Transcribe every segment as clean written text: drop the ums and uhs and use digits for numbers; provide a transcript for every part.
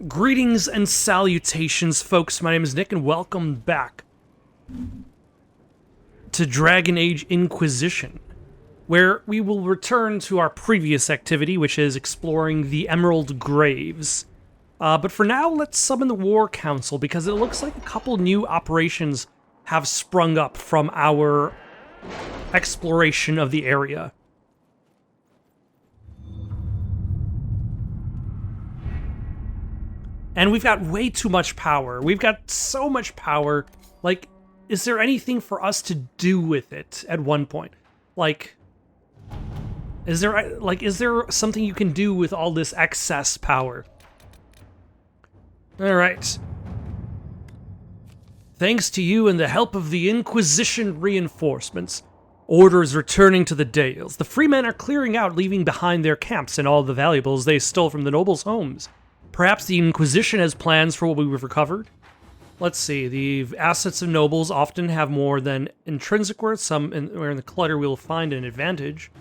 Greetings and salutations, folks. My name is Nick, and welcome back to Dragon Age Inquisition, where we will return to our previous activity, which is exploring the Emerald Graves. But for now, let's summon the War Council, because it looks like a couple new operations have sprung up from our exploration of the area. And we've got way too much power. We've got so much power. Like, is there anything for us to do with it at one point? Like, is there something you can do with all this excess power? All right. Thanks to you and the help of the Inquisition reinforcements, orders returning to the Dales. The freemen are clearing out, leaving behind their camps and all the valuables they stole from the nobles' homes. Perhaps the Inquisition has plans for what we've recovered? Let's see, the assets of nobles often have more than intrinsic worth, where in the clutter we'll find an advantage.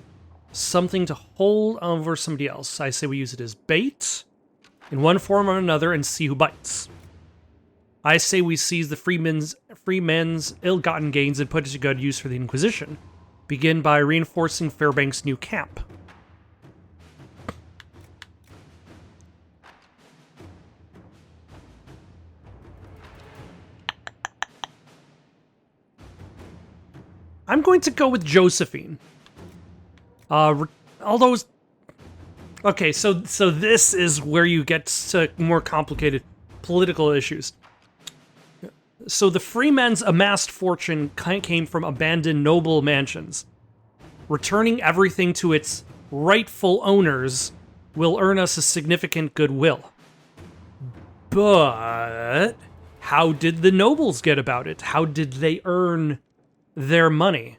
Something to hold over somebody else. I say we use it as bait, in one form or another, and see who bites. I say we seize the freemen's ill-gotten gains and put it to good use for the Inquisition. Begin by reinforcing Fairbank's new camp. I'm going to go with Josephine. Although... Okay, so this is where you get to more complicated political issues. So the freemen's amassed fortune came from abandoned noble mansions. Returning everything to its rightful owners will earn us a significant goodwill. But how did the nobles get about it? How did they earn their money?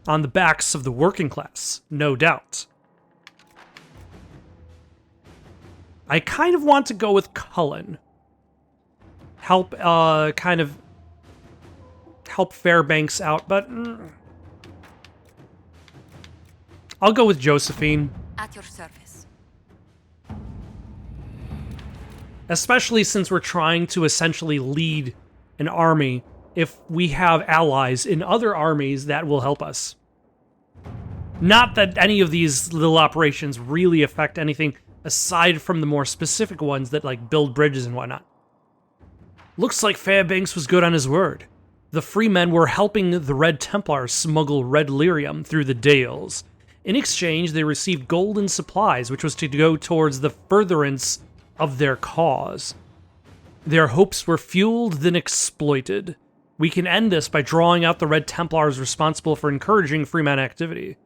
On the backs of the working class, no doubt. I kind of want to go with Cullen. Help Fairbanks out, but I'll go with Josephine. At your service. Especially since we're trying to essentially lead an army. If we have allies in other armies, that will help us. Not that any of these little operations really affect anything aside from the more specific ones that, like, build bridges and whatnot. Looks like Fairbanks was good on his word. The freemen were helping the Red Templars smuggle red lyrium through the Dales. In exchange, they received gold and supplies, which was to go towards the furtherance of their cause. Their hopes were fueled, then exploited. We can end this by drawing out the Red Templars responsible for encouraging freeman activity.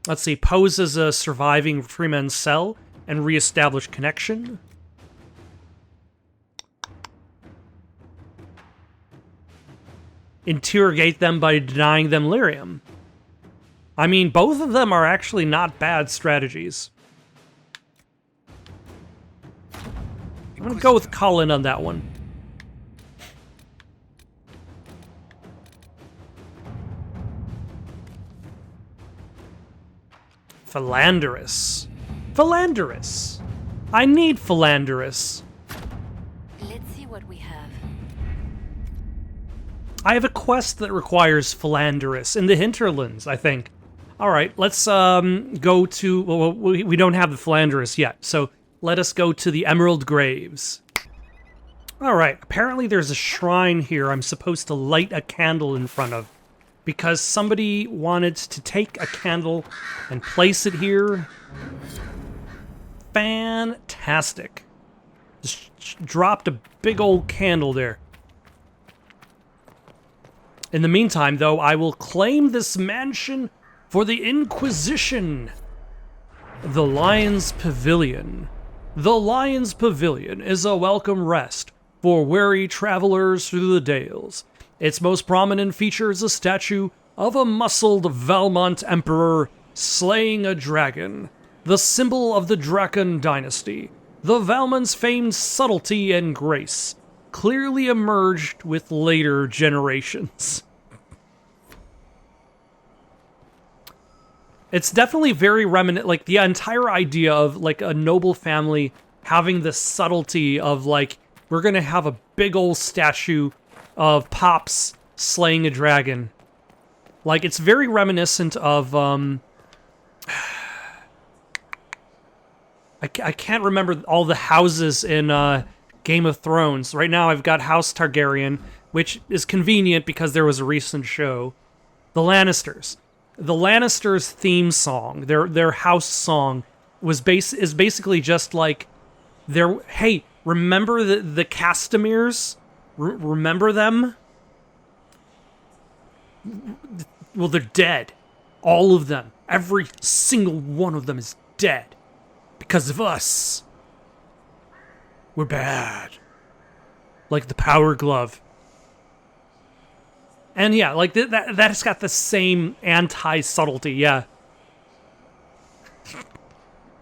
Let's see, pose as a surviving freeman cell and reestablish connection. Interrogate them by denying them lyrium. I mean, both of them are actually not bad strategies. I'm gonna go with Colin on that one. Philanderous. Philanderous. I need Philanderous. Let's see what we have. I have a quest that requires Philanderous in the hinterlands, I think. Alright, let's go to... Well, we don't have the Philanderous yet, so let us go to the Emerald Graves. Alright, apparently there's a shrine here I'm supposed to light a candle in front of, because somebody wanted to take a candle and place it here. Fantastic. Just dropped a big old candle there. In the meantime, though, I will claim this mansion for the Inquisition. The Lion's Pavilion. The Lion's Pavilion is a welcome rest for weary travelers through the Dales. Its most prominent feature is a statue of a muscled Valmont emperor slaying a dragon, the symbol of the Draken dynasty. The Valmont's famed subtlety and grace clearly emerged with later generations. It's definitely very reminiscent, like the entire idea of like a noble family having the subtlety of like, we're gonna have a big old statue of Pops slaying a dragon. Like, it's very reminiscent of, I can't remember all the houses in Game of Thrones. Right now I've got House Targaryen, which is convenient because there was a recent show. The Lannisters. The Lannisters' theme song, their house song, is basically just like, hey, remember the Castemirs? Remember them? Well, they're dead. All of them. Every single one of them is dead. Because of us. We're bad. Like the Power Glove. And yeah, like that's got the same anti-subtlety, yeah.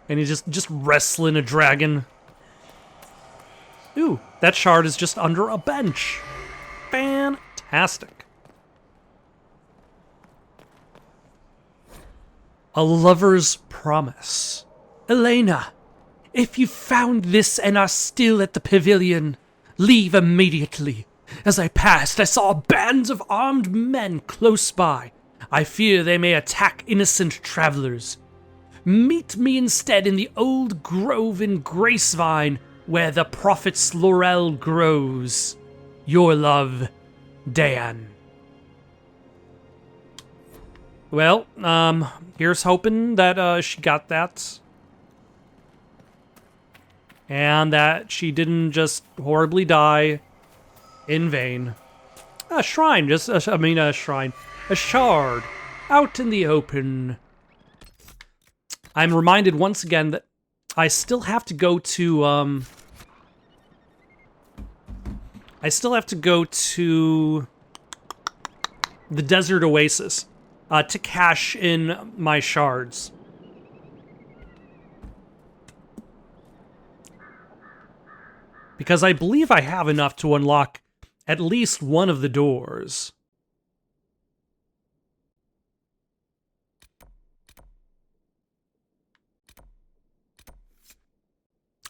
And he's just wrestling a dragon. Ooh, that shard is just under a bench. Fantastic. A lover's promise. Elena, if you found this and are still at the pavilion, leave immediately. As I passed, I saw bands of armed men close by. I fear they may attack innocent travelers. Meet me instead in the old grove in Gracevine, where the prophet's laurel grows. Your love, Dan. Well, here's hoping that she got that. And that she didn't just horribly die in vain. A shrine, a shrine. A shard. Out in the open. I'm reminded once again that I still have to go to, the Desert Oasis, to cash in my shards. Because I believe I have enough to unlock at least one of the doors.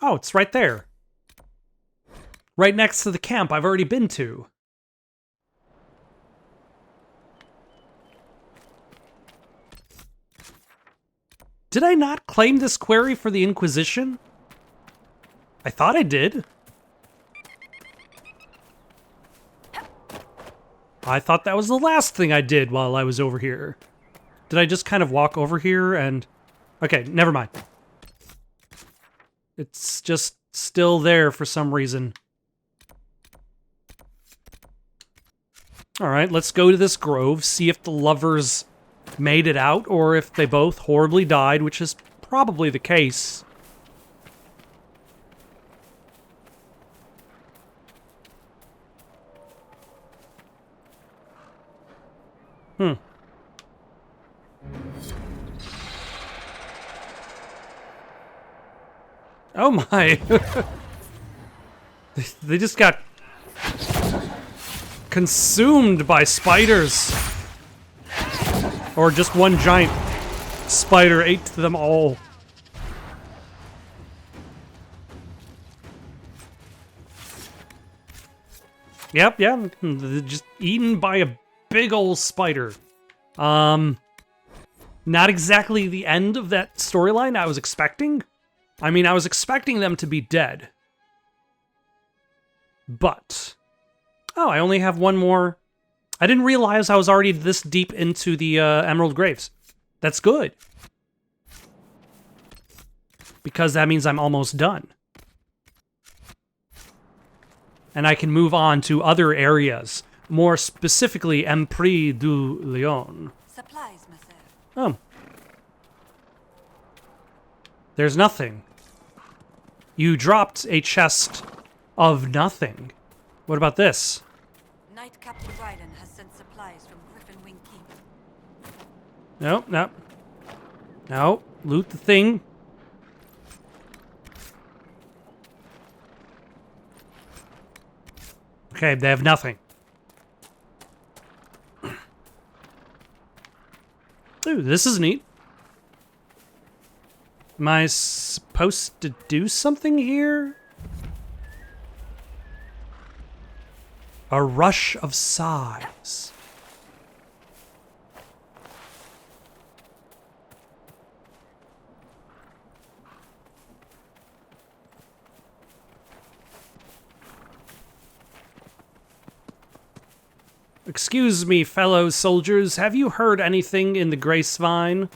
Oh, it's right there. Right next to the camp I've already been to. Did I not claim this query for the Inquisition? I thought I did. I thought that was the last thing I did while I was over here. Did I just kind of walk over here and... Okay, never mind. It's just still there for some reason. Alright, let's go to this grove, see if the lovers made it out, or if they both horribly died, which is probably the case. Oh my! They just got consumed by spiders. Or just one giant spider ate them all. Yep, yeah, just eaten by a big old spider. Not exactly the end of that storyline I was expecting. I mean, I was expecting them to be dead. But... Oh, I only have one more. I didn't realize I was already this deep into the Emerald Graves. That's good. Because that means I'm almost done. And I can move on to other areas. More specifically, Empris du Lion. Supplies, monsieur. Oh. There's nothing. You dropped a chest of nothing. What about this? Knight Captain Ryden has sent supplies from Griffin Wing Keep. No, no. No, loot the thing. Okay, they have nothing. Ooh, this is neat. Am I supposed to do something here? A rush of sighs. Excuse me, fellow soldiers, have you heard anything in the Gracevine?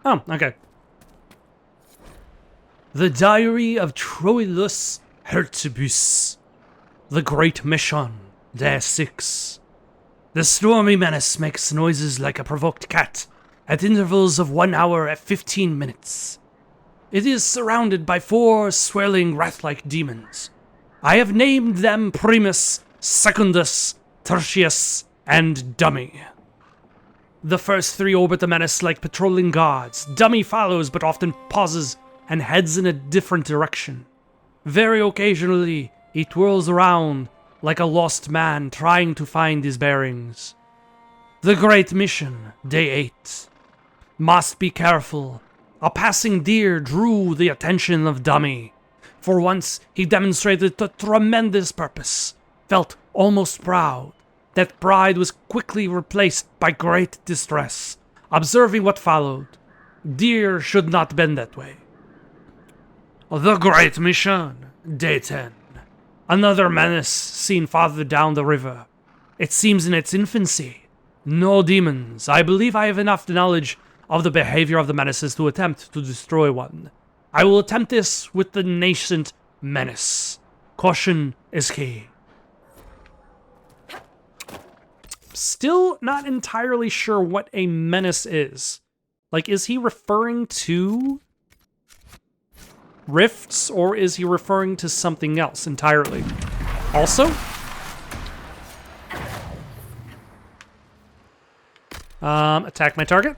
Oh, okay. The Diary of Troilus Hertibus. The Great Mission, Day 6. The stormy menace makes noises like a provoked cat, at intervals of 1 hour at 15 minutes. It is surrounded by 4 swirling wrath-like demons. I have named them Primus, Secundus, Tertius, and Dummy. The first 3 orbit the menace like patrolling guards. Dummy follows but often pauses and heads in a different direction. Very occasionally, he twirls around like a lost man trying to find his bearings. The Great Mission, Day 8. Must be careful. A passing deer drew the attention of Dummy. For once, he demonstrated a tremendous purpose, felt almost proud. That pride was quickly replaced by great distress. Observing what followed, deer should not bend that way. The Great Mission, Day 10. Another menace seen farther down the river. It seems in its infancy. No demons. I believe I have enough knowledge of the behavior of the menaces to attempt to destroy one. I will attempt this with the nascent menace. Caution is key. Still not entirely sure what a menace is. Like, is he referring to rifts, or is he referring to something else entirely? Also, attack my target.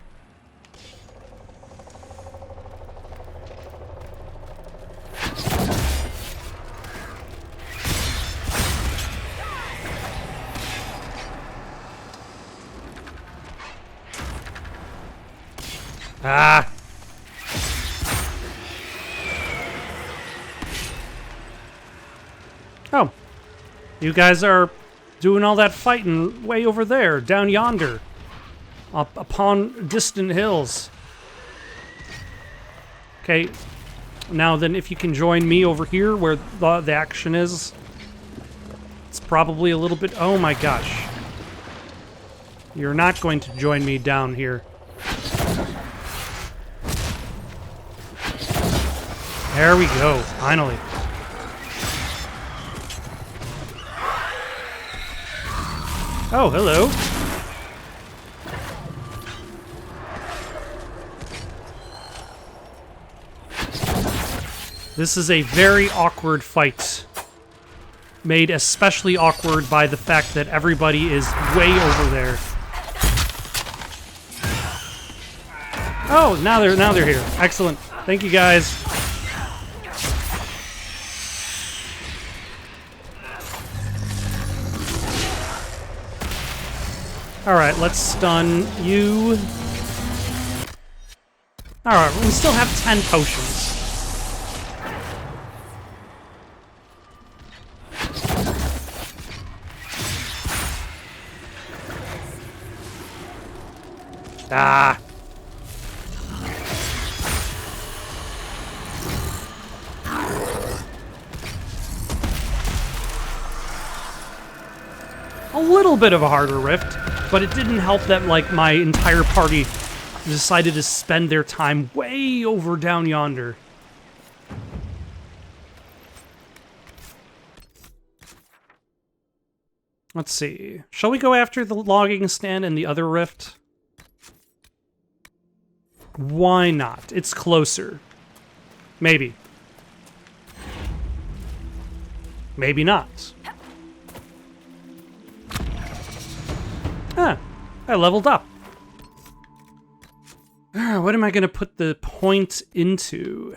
Ah. Oh. You guys are doing all that fighting way over there, down yonder. Up upon distant hills. Okay. Now then, if you can join me over here where the action is. It's probably a little bit... Oh my gosh. You're not going to join me down here. There we go, finally. Oh, hello. This is a very awkward fight. Made especially awkward by the fact that everybody is way over there. Oh, now they're here. Excellent. Thank you guys. Alright, let's stun you. Alright, we still have 10 potions. Ah. A little bit of a harder rift, but it didn't help that, like, my entire party decided to spend their time way over down yonder. Let's see. Shall we go after the logging stand and the other rift? Why not? It's closer. Maybe. Maybe not. Ah, I leveled up. What am I going to put the point into?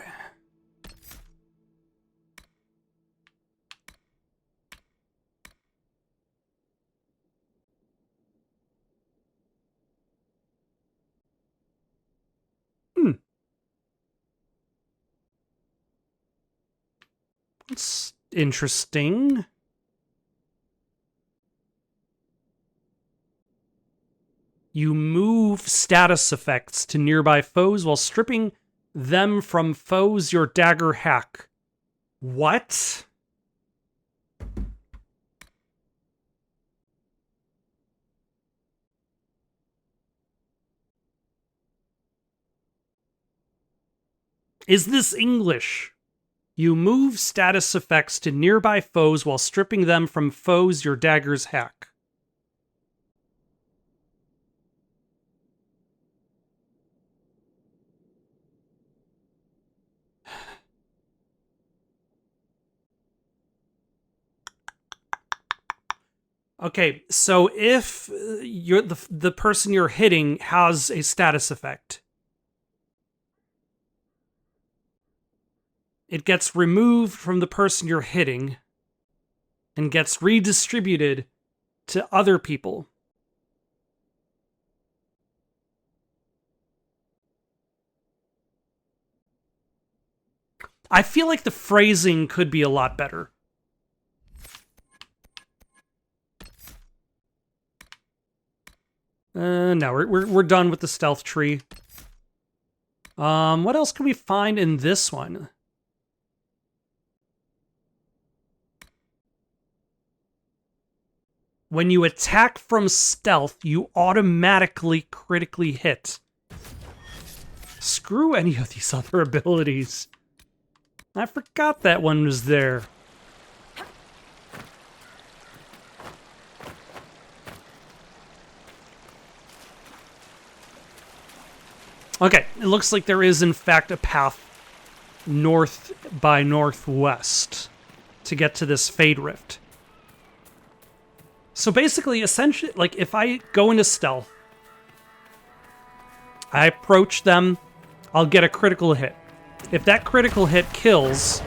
It's interesting. You move status effects to nearby foes while stripping them from foes your dagger hack. What? Is this English? You move status effects to nearby foes while stripping them from foes your daggers hack. Okay, so if you're the person you're hitting has a status effect, it gets removed from the person you're hitting and gets redistributed to other people. I feel like the phrasing could be a lot better. No, we're done with the stealth tree. What else can we find in this one? When you attack from stealth, you automatically critically hit. Screw any of these other abilities. I forgot that one was there. Okay, it looks like there is in fact a path north by northwest to get to this Fade Rift. So basically, essentially, like, if I go into stealth, I approach them, I'll get a critical hit. If that critical hit kills,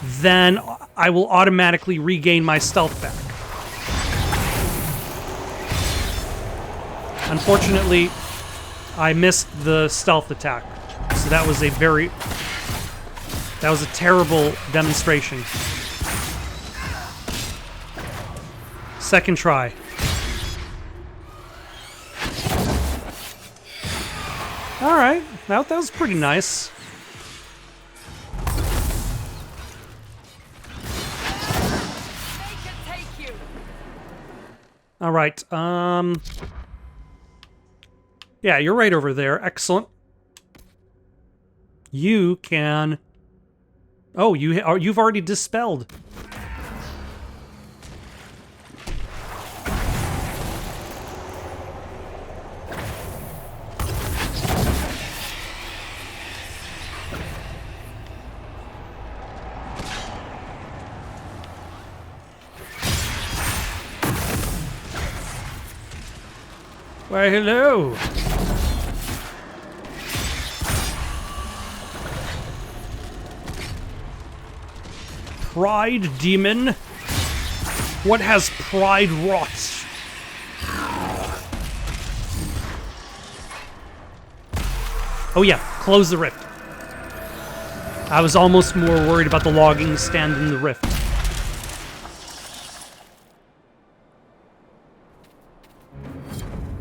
then I will automatically regain my stealth back. Unfortunately, I missed the stealth attack, so that was a terrible demonstration. Second try. Alright, that was pretty nice. Alright, yeah, you're right over there. Excellent. You can... Oh, you've already dispelled. Why, hello. Pride demon? What has pride wrought? Oh yeah, close the rift. I was almost more worried about the logging stand than the rift.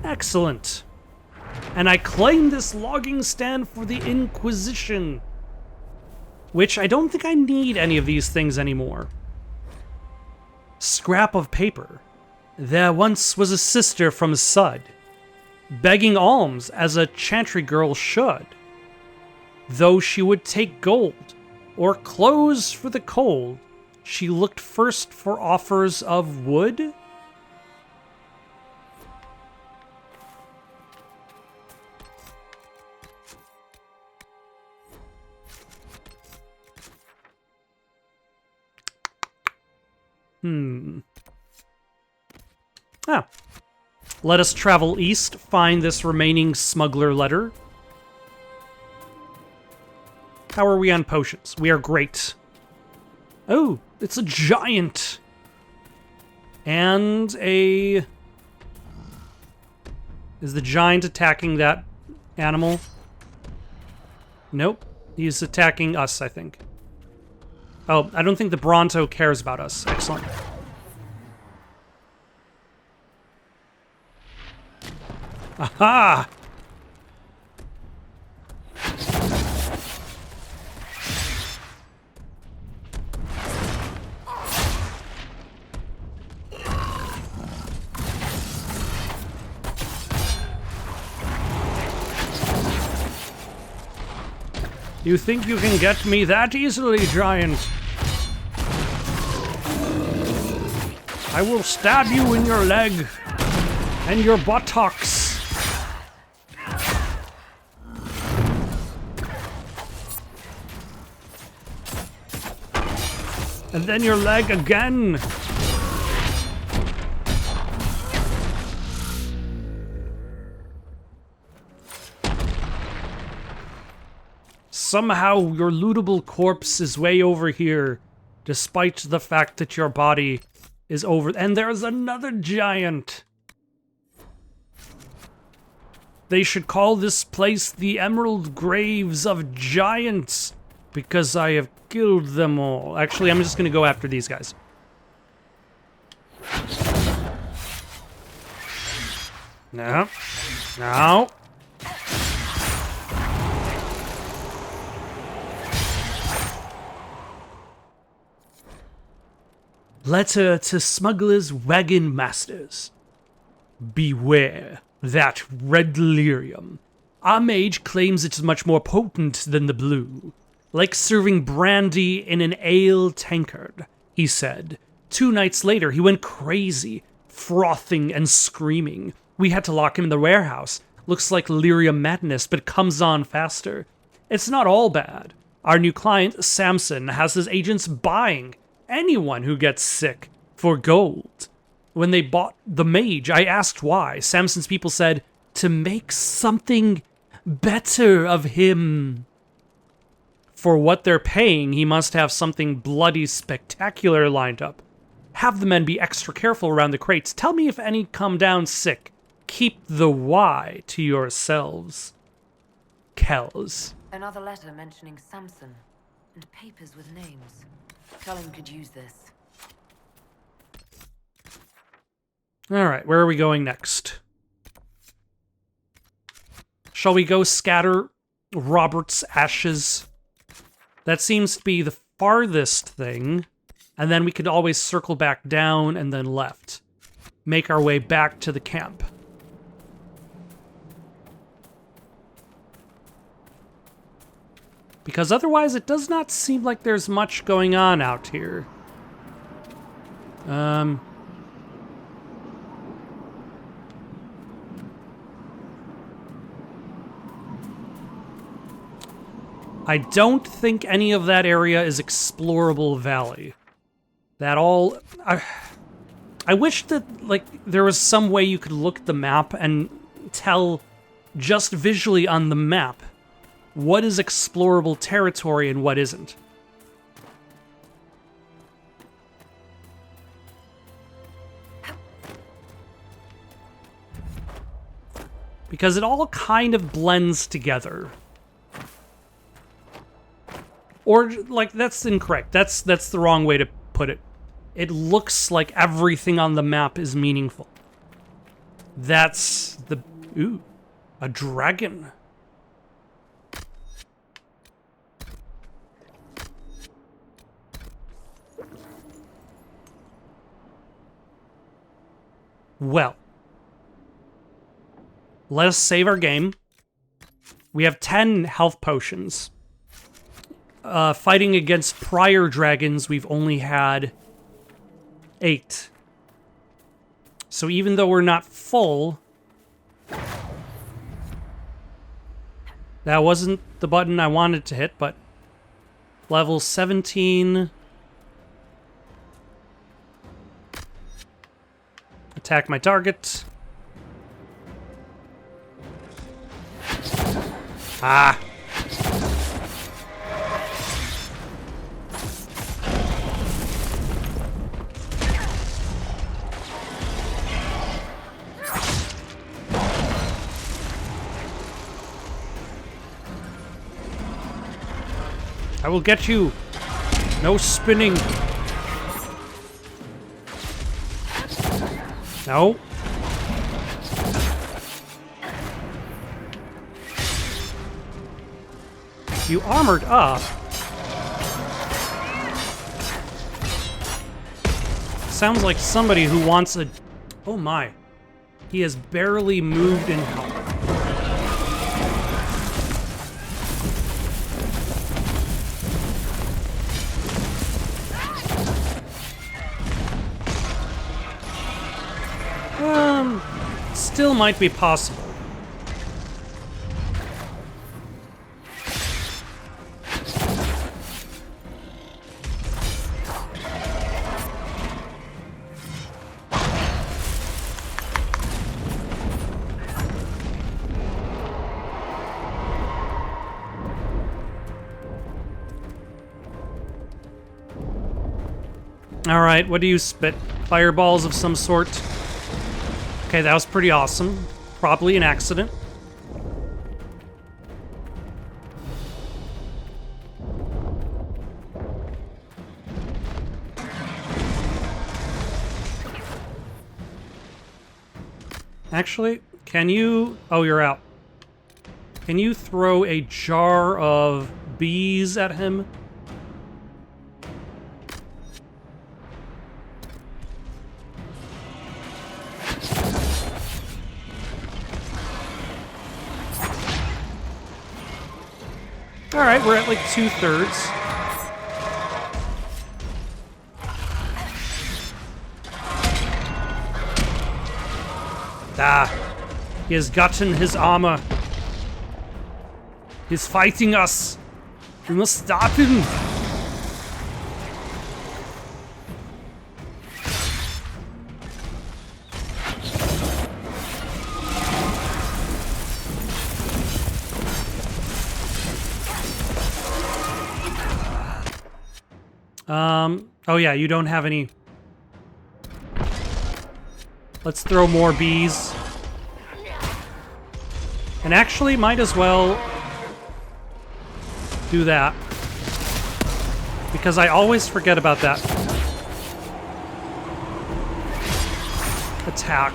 Excellent. And I claim this logging stand for the Inquisition. Which I don't think I need any of these things anymore. Scrap of paper. There once was a sister from Sud, begging alms as a chantry girl should. Though she would take gold, or clothes for the cold, she looked first for offers of wood? Ah. Let us travel east, find this remaining smuggler letter. How are we on potions? We are great. Oh, it's a giant. And a... Is the giant attacking that animal? Nope. He's attacking us, I think. Oh, I don't think the Bronto cares about us. Excellent. Aha! You think you can get me that easily, giant? I will stab you in your leg and your buttocks. And then your leg again. Somehow your lootable corpse is way over here, despite the fact that your body is over. And there's another giant. They should call this place the Emerald Graves of Giants, because I have killed them all. Actually, I'm just gonna go after these guys. No. No. Letter to smugglers' wagon masters. Beware that red delirium. Our mage claims it's much more potent than the blue. Like serving brandy in an ale tankard, he said. 2 nights later, he went crazy, frothing and screaming. We had to lock him in the warehouse. Looks like lyrium madness, but comes on faster. It's not all bad. Our new client, Samson, has his agents buying anyone who gets sick for gold. When they bought the mage, I asked why. Samson's people said, to make something better of him. For what they're paying, he must have something bloody spectacular lined up. Have the men be extra careful around the crates. Tell me if any come down sick. Keep the why to yourselves. Kells. Another letter mentioning Samson, and papers with names. Cullen could use this. Alright, where are we going next? Shall we go scatter Robert's ashes? That seems to be the farthest thing. And then we could always circle back down and then left. Make our way back to the camp. Because otherwise it does not seem like there's much going on out here. I don't think any of that area is explorable valley. That all... I wish that, like, there was some way you could look at the map and tell just visually on the map what is explorable territory and what isn't. Because it all kind of blends together. Or, like, that's incorrect. That's the wrong way to put it. It looks like everything on the map is meaningful. That's the... Ooh, a dragon. Well. Let us save our game. We have 10 health potions. Fighting against prior dragons, we've only had 8. So even though we're not full... That wasn't the button I wanted to hit, but... Level 17... Attack my target. Ah! I will get you. No spinning. No. You armored up. Sounds like somebody who wants a... Oh my. He has barely moved in health. Still might be possible. Alright, what do you spit? Fireballs of some sort? Okay, that was pretty awesome. Probably an accident. Actually, can you... Oh, you're out. Can you throw a jar of bees at him? Alright, we're at like 2/3. Ah, he has gotten his armor. He's fighting us. We must stop him. Oh yeah, you don't have any. Let's throw more bees. And actually, might as well do that. Because I always forget about that attack.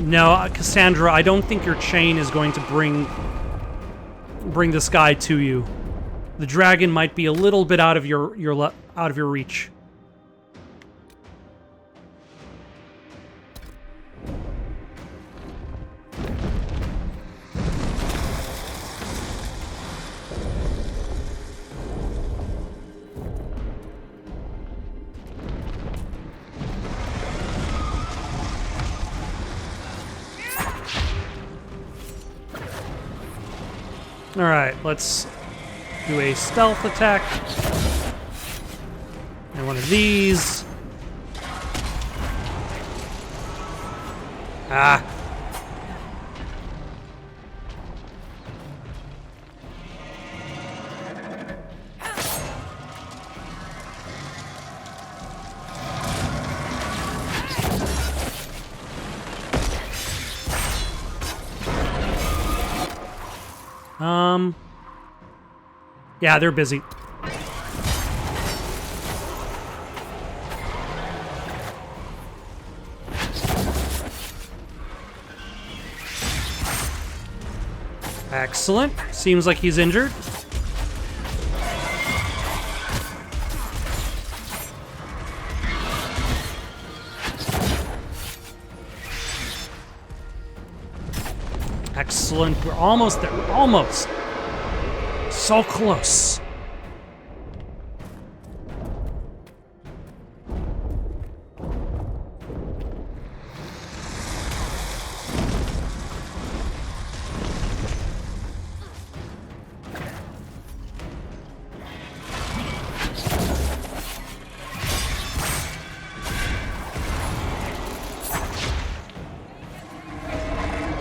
No, Cassandra, I don't think your chain is going to bring this guy to you. The dragon might be a little bit out of your reach. Alright, let's do a stealth attack. And one of these. Ah. Yeah, they're busy. Excellent. Seems like he's injured. Excellent. We're almost there. We're almost. So close.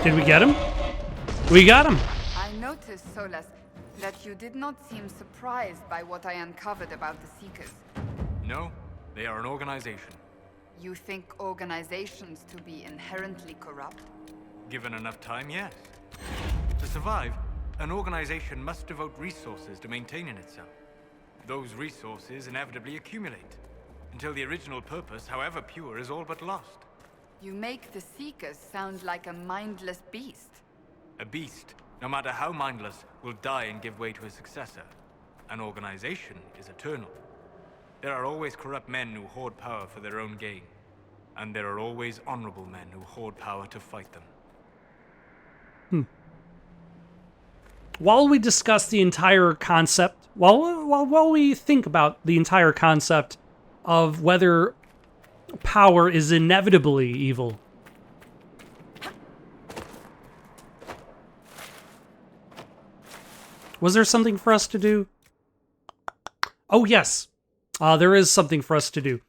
Did we get him? We got him. I noticed, Solas, that you did not seem surprised by what I uncovered about the Seekers. No, they are an organization. You think organizations to be inherently corrupt? Given enough time, yes. To survive, an organization must devote resources to maintaining itself. Those resources inevitably accumulate, until the original purpose, however pure, is all but lost. You make the Seekers sound like a mindless beast. A beast, no matter how mindless, will die and give way to a successor. An organization is eternal. There are always corrupt men who hoard power for their own gain. And there are always honorable men who hoard power to fight them. While we discuss the entire concept, while we think about the entire concept of whether power is inevitably evil, was there something for us to do? Oh, yes. There is something for us to do.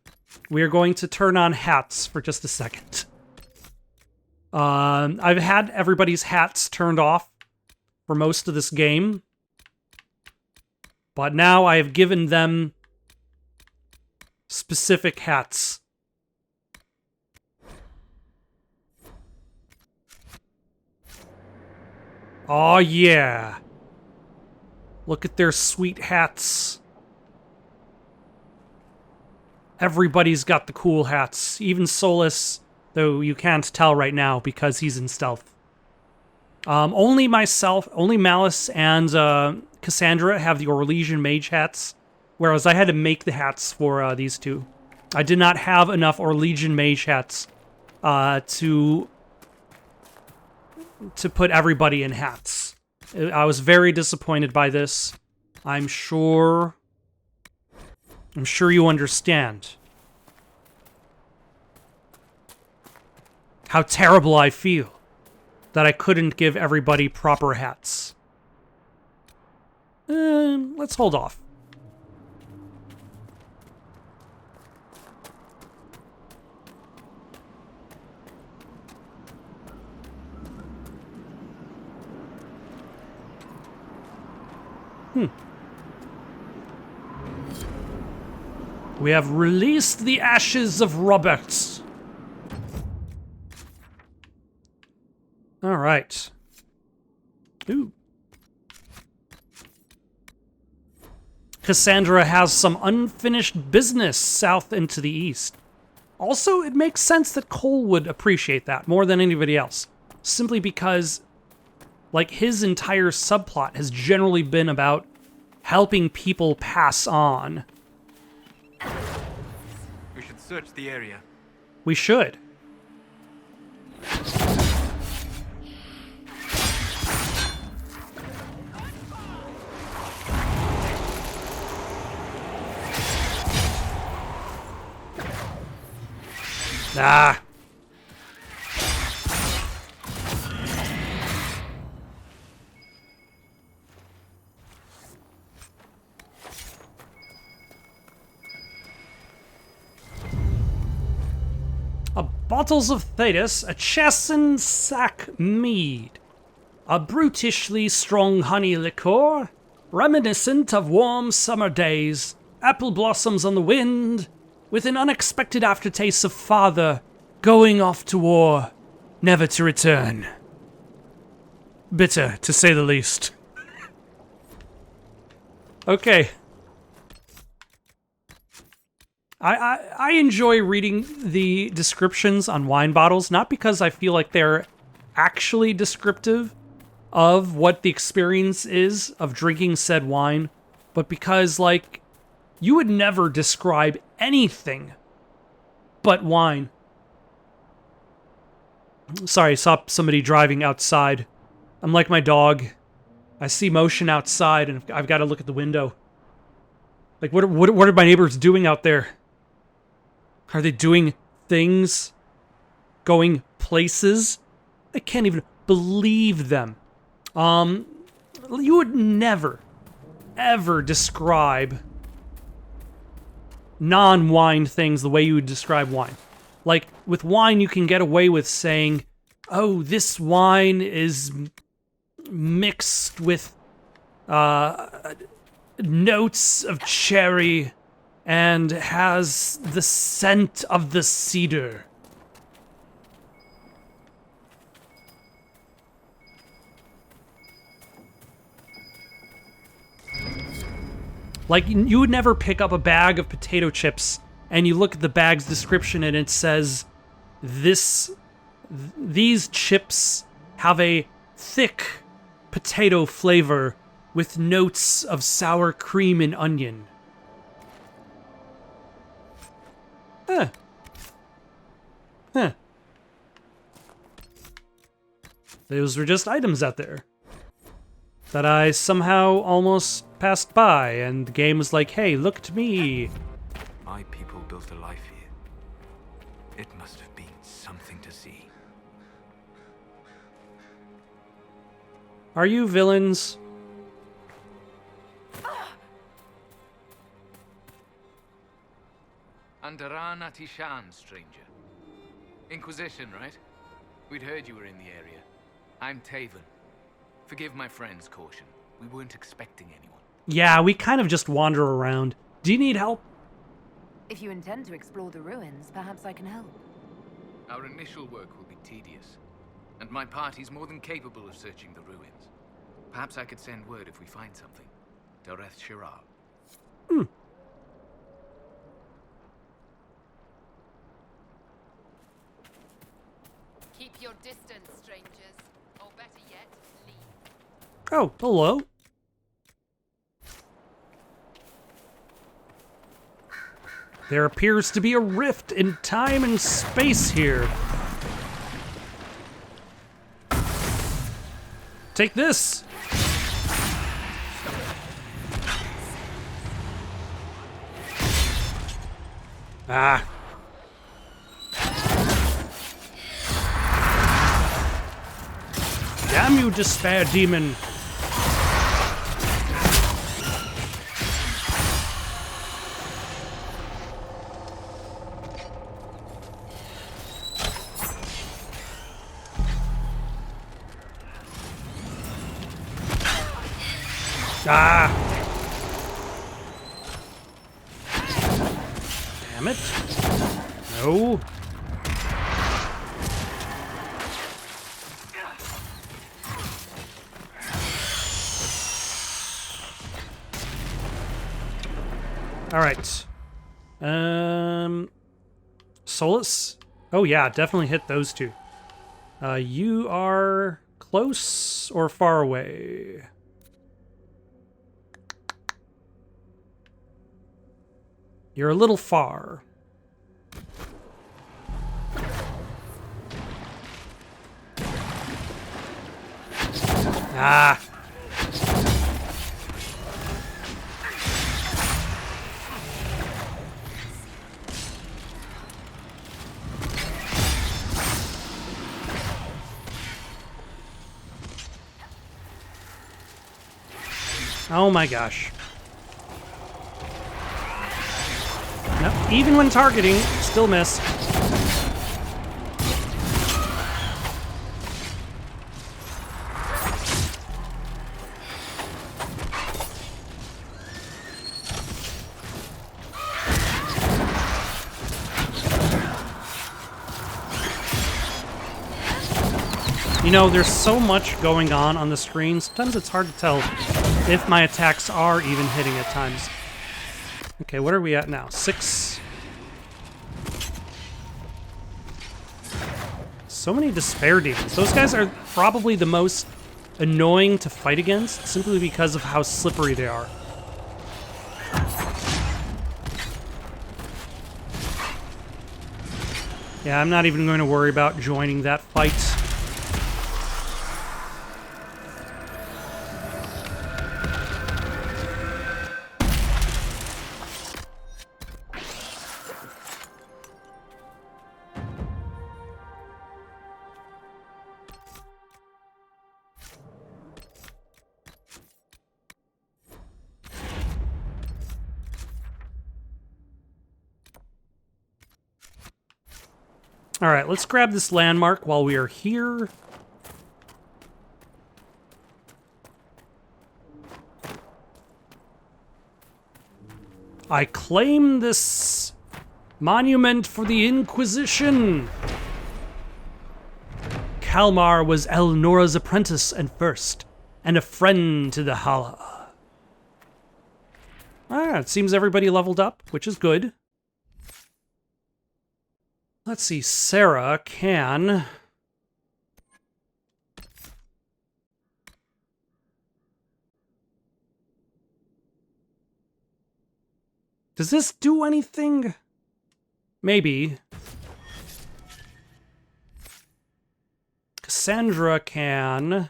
We are going to turn on hats for just a second. I've had everybody's hats turned off for most of this game, but now I have given them specific hats. Oh yeah. Look at their sweet hats. Everybody's got the cool hats. Even Solus, though you can't tell right now because he's in stealth. Only myself, only Malice and Cassandra have the Orlesian mage hats, whereas I had to make the hats for these two. I did not have enough Orlesian mage hats to put everybody in hats. I was very disappointed by this. I'm sure you understand how terrible I feel that I couldn't give everybody proper hats. Let's hold off. We have released the ashes of Roberts. All right. Ooh. Cassandra has some unfinished business south and to the east. Also, it makes sense that Cole would appreciate that more than anybody else. Simply because, like, his entire subplot has generally been about helping people pass on. We should search the area. We should. Ah. Bottles of Thetis, a Chassin sack mead. A brutishly strong honey liqueur, reminiscent of warm summer days, apple blossoms on the wind, with an unexpected aftertaste of father going off to war, never to return. Bitter, to say the least. Okay. I enjoy reading the descriptions on wine bottles, not because I feel like they're actually descriptive of what the experience is of drinking said wine, but because, like, you would never describe anything but wine. Sorry, I saw somebody driving outside. I'm like my dog. I see motion outside, and I've got to look at the window. Like, what are my neighbors doing out there? Are they doing things? Going places? I can't even believe them. You would never, ever describe non-wine things the way you would describe wine. Like, with wine, you can get away with saying, oh, this wine is mixed with notes of cherry and has the scent of the cedar. Like, you would never pick up a bag of potato chips and you look at the bag's description and it says, these chips have a thick potato flavor with notes of sour cream and onion. Huh. Those were just items out there that I somehow almost passed by, and the game was like, hey, look at me. My people built a life here. It must have been something to see. Are you villains? Andaran Atishan, stranger. Inquisition, right? We'd heard you were in the area. I'm Taven. Forgive my friend's caution. We weren't expecting anyone. Yeah, we kind of just wander around. Do you need help? If you intend to explore the ruins, perhaps I can help. Our initial work will be tedious, and my party's more than capable of searching the ruins. Perhaps I could send word if we find something. Doreth Shirar. Keep your distance, strangers. Or better yet, leave. Oh, hello. There appears to be a rift in time and space here. Take this. Ah. Damn you, despair demon. Ah! Damn it. No. All right. Solus? Oh yeah, definitely hit those two. You are close or far away? You're a little far. Ah. Oh my gosh. Nope. Even when targeting, still miss. You know, there's so much going on the screen, sometimes it's hard to tell if my attacks are even hitting at times. Okay, what are we at now? 6. So many despair demons. Those guys are probably the most annoying to fight against, simply because of how slippery they are. Yeah, I'm not even going to worry about joining that fight. All right, let's grab this landmark while we are here. I claim this monument for the Inquisition. Kalmar was Elnora's apprentice and first, and a friend to the Hala. It seems everybody leveled up, which is good. Let's see, Sarah can... Does this do anything? Maybe. Cassandra can...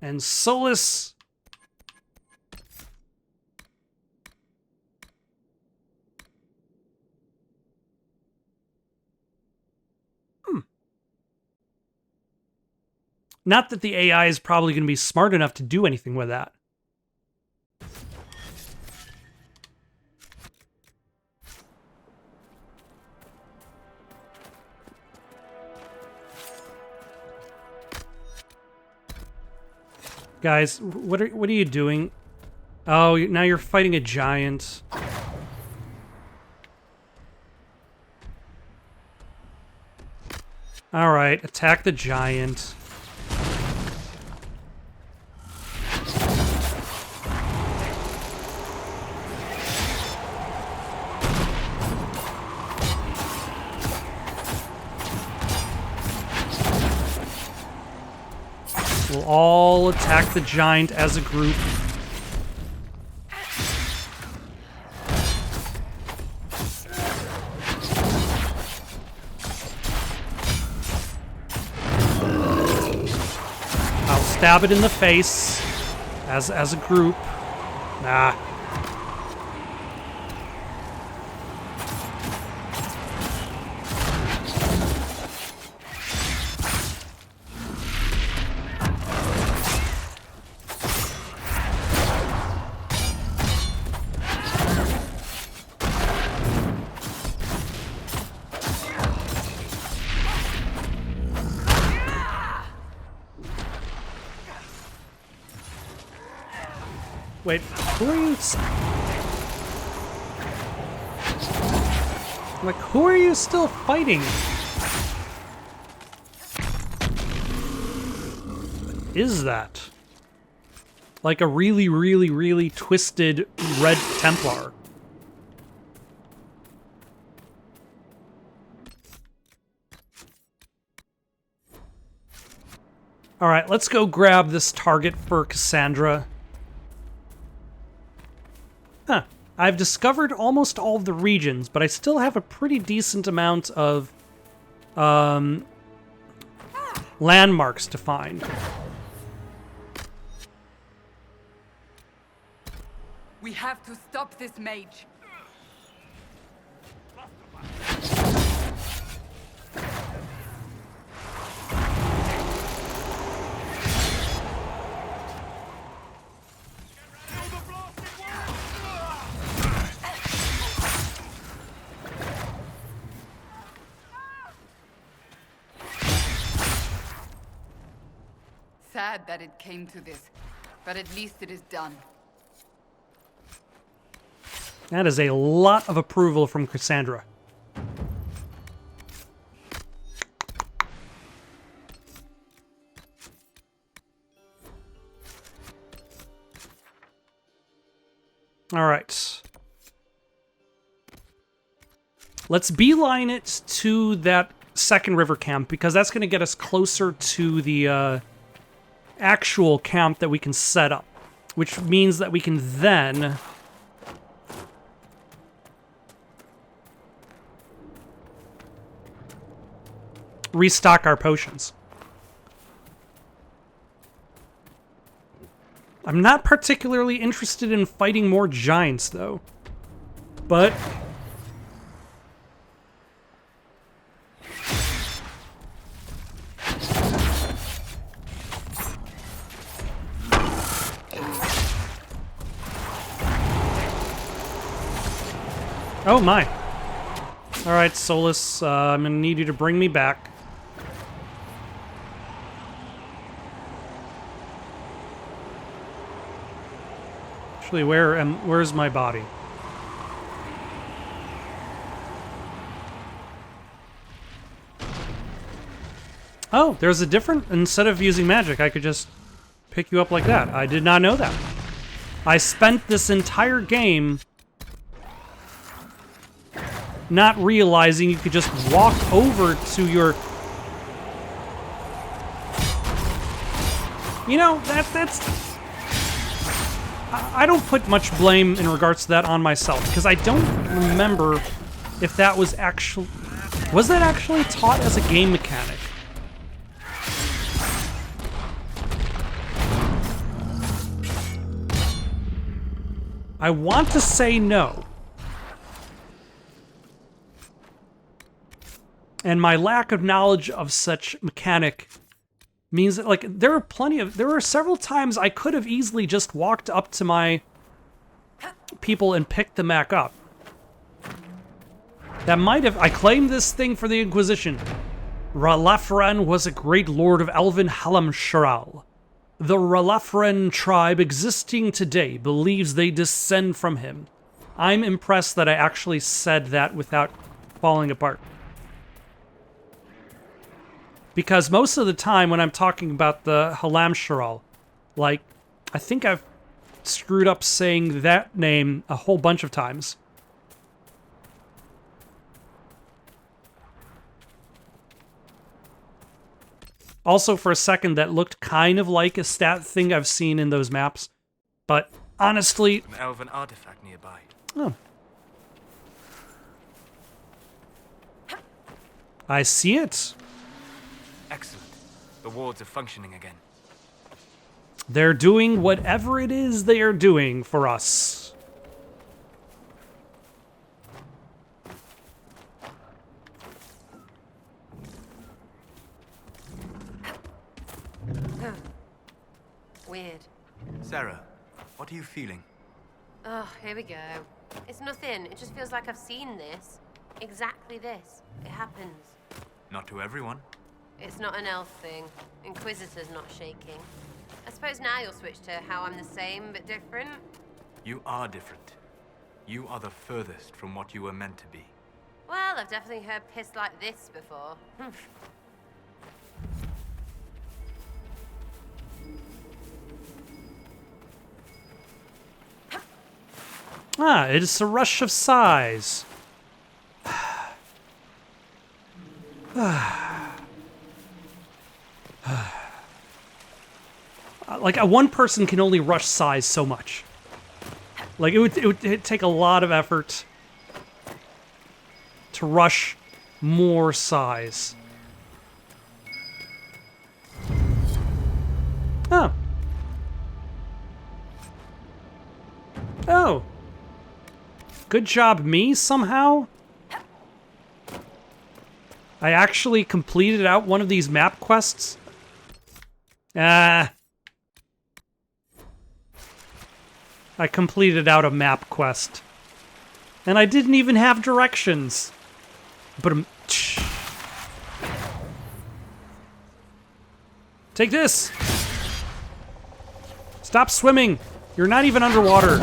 And Solus... Not that the AI is probably going to be smart enough to do anything with that. Guys, what are you doing? Oh, now you're fighting a giant. All right, attack the giant. We'll all attack the giant as a group. I'll stab it in the face as a group. Nah. Wait, who are you? Like, who are you still fighting? What is that? Like a really, really, really twisted red Templar. Alright, let's go grab this target for Cassandra. Huh. I've discovered almost all of the regions, but I still have a pretty decent amount of landmarks to find. We have to stop this mage. Sad that it came to this, but at least it is done. That is a lot of approval from Cassandra. All right. Let's beeline it to that second river camp, because that's going to get us closer to the actual camp that we can set up, which means that we can then restock our potions. I'm not particularly interested in fighting more giants, though. But Oh my. Alright, Solus, I'm gonna need you to bring me back. Actually, where's my body? Oh, there's a different... Instead of using magic, I could just pick you up like that. I did not know that. I spent this entire game not realizing you could just walk over to your... You know, that's... I don't put much blame in regards to that on myself, because I don't remember if that was actually... Was that actually taught as a game mechanic? I want to say no. And my lack of knowledge of such mechanic means that, like, there were several times I could have easily just walked up to my people and picked them back up. That might have... I claimed this thing for the Inquisition. Ralafran was a great lord of Elven Halamsharal. The Ralafran tribe existing today believes they descend from him. I'm impressed that I actually said that without falling apart. Because most of the time when I'm talking about the Halamsharal, like, I think I've screwed up saying that name a whole bunch of times. Also, for a second, that looked kind of like a stat thing I've seen in those maps. But, honestly... An elven artifact nearby. Oh. I see it. Excellent. The wards are functioning again. They're doing whatever it is they are doing for us. Weird. Sarah, what are you feeling? Oh, here we go. It's nothing. It just feels like I've seen this. Exactly this. It happens. Not to everyone. It's not an elf thing. Inquisitor's not shaking. I suppose now you'll switch to how I'm the same but different. You are different. You are the furthest from what you were meant to be. Well, I've definitely heard piss like this before. Ah, it is a rush of sighs. Like, one person can only rush sighs so much. Like, it'd take a lot of effort to rush more sighs. Oh. Oh. Good job, me, somehow? I actually completed out one of these map quests? I completed out a map quest. And I didn't even have directions. But take this! Stop swimming! You're not even underwater.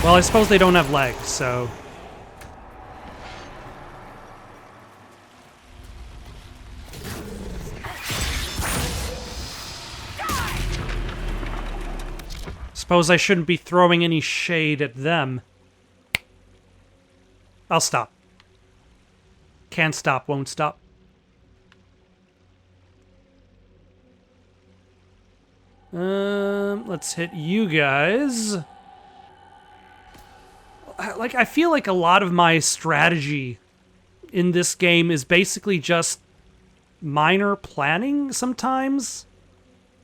Well, I suppose they don't have legs, so... Suppose I shouldn't be throwing any shade at them. I'll stop. Can't stop, won't stop. Let's hit you guys. Like, I feel like a lot of my strategy in this game is basically just minor planning sometimes.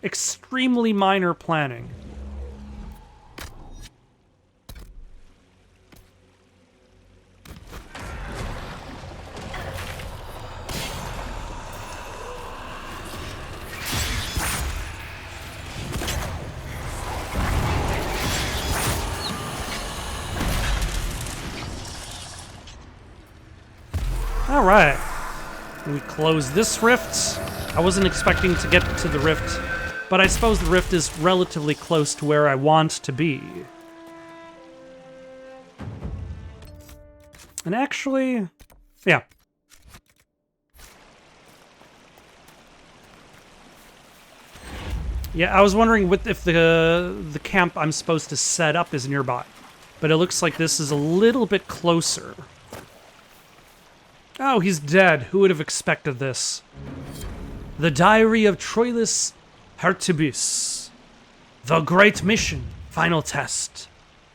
Extremely minor planning. right. We close this rift. I wasn't expecting to get to the rift, but I suppose the rift is relatively close to where I want to be. And actually, yeah. Yeah, I was wondering if the camp I'm supposed to set up is nearby, but it looks like this is a little bit closer. Oh, he's dead. Who would have expected this? The Diary of Troilus Hertibus. The Great Mission. Final test.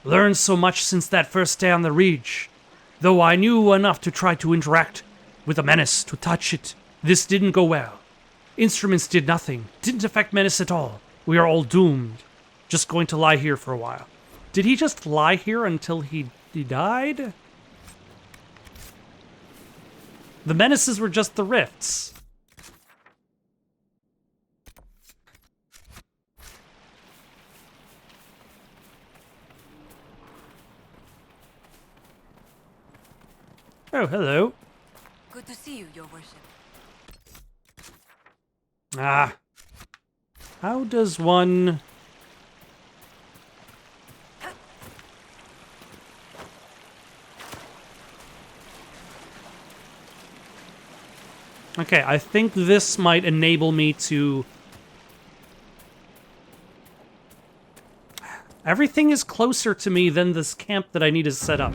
Learned so much since that first day on the Ridge. Though I knew enough to try to interact with the Menace, to touch it, this didn't go well. Instruments did nothing. Didn't affect Menace at all. We are all doomed. Just going to lie here for a while. Did he just lie here until he died? The Menaces were just the rifts. Oh, hello. Good to see you, Your Worship. Ah. How does one... Okay, I think this might enable me to... Everything is closer to me than this camp that I need to set up.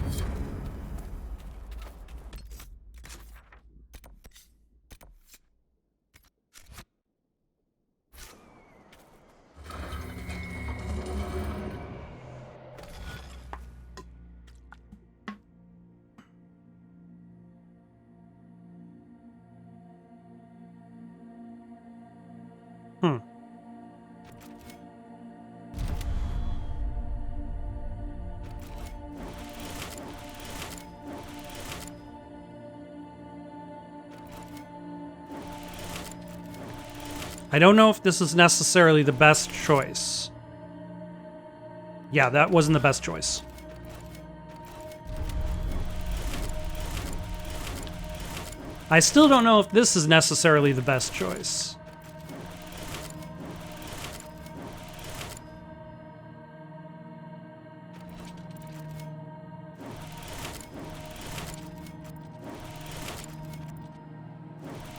I don't know if this is necessarily the best choice. Yeah, that wasn't the best choice. I still don't know if this is necessarily the best choice.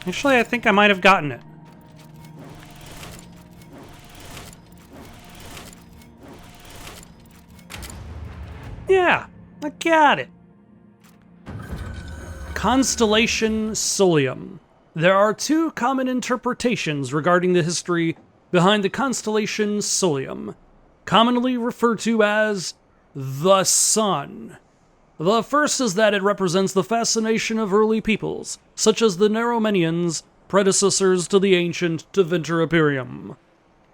Actually, I think I might have gotten it. Yeah, I got it. Constellation Solium. There are two common interpretations regarding the history behind the constellation Solium, commonly referred to as the Sun. The first is that it represents the fascination of early peoples, such as the Naromenians, predecessors to the ancient Tevinter Imperium,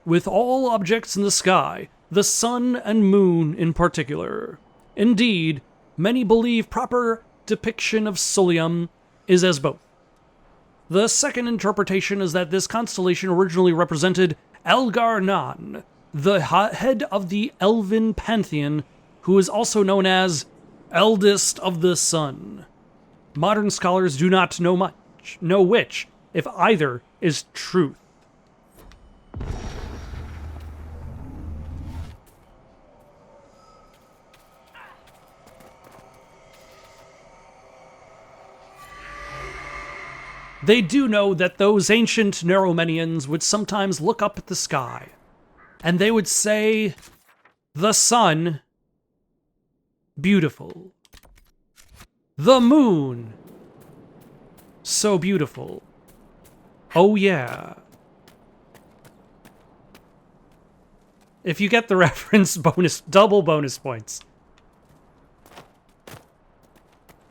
with all objects in the sky, the sun and moon in particular. Indeed, many believe proper depiction of Solium is as both. The second interpretation is that this constellation originally represented Elgar Nan, the head of the Elven pantheon, who is also known as Eldest of the Sun. Modern scholars do not know which, if either, is truth. They do know that those ancient Naromenians would sometimes look up at the sky, and they would say, "The sun, beautiful. The moon, so beautiful. Oh yeah." If you get the reference, double bonus points.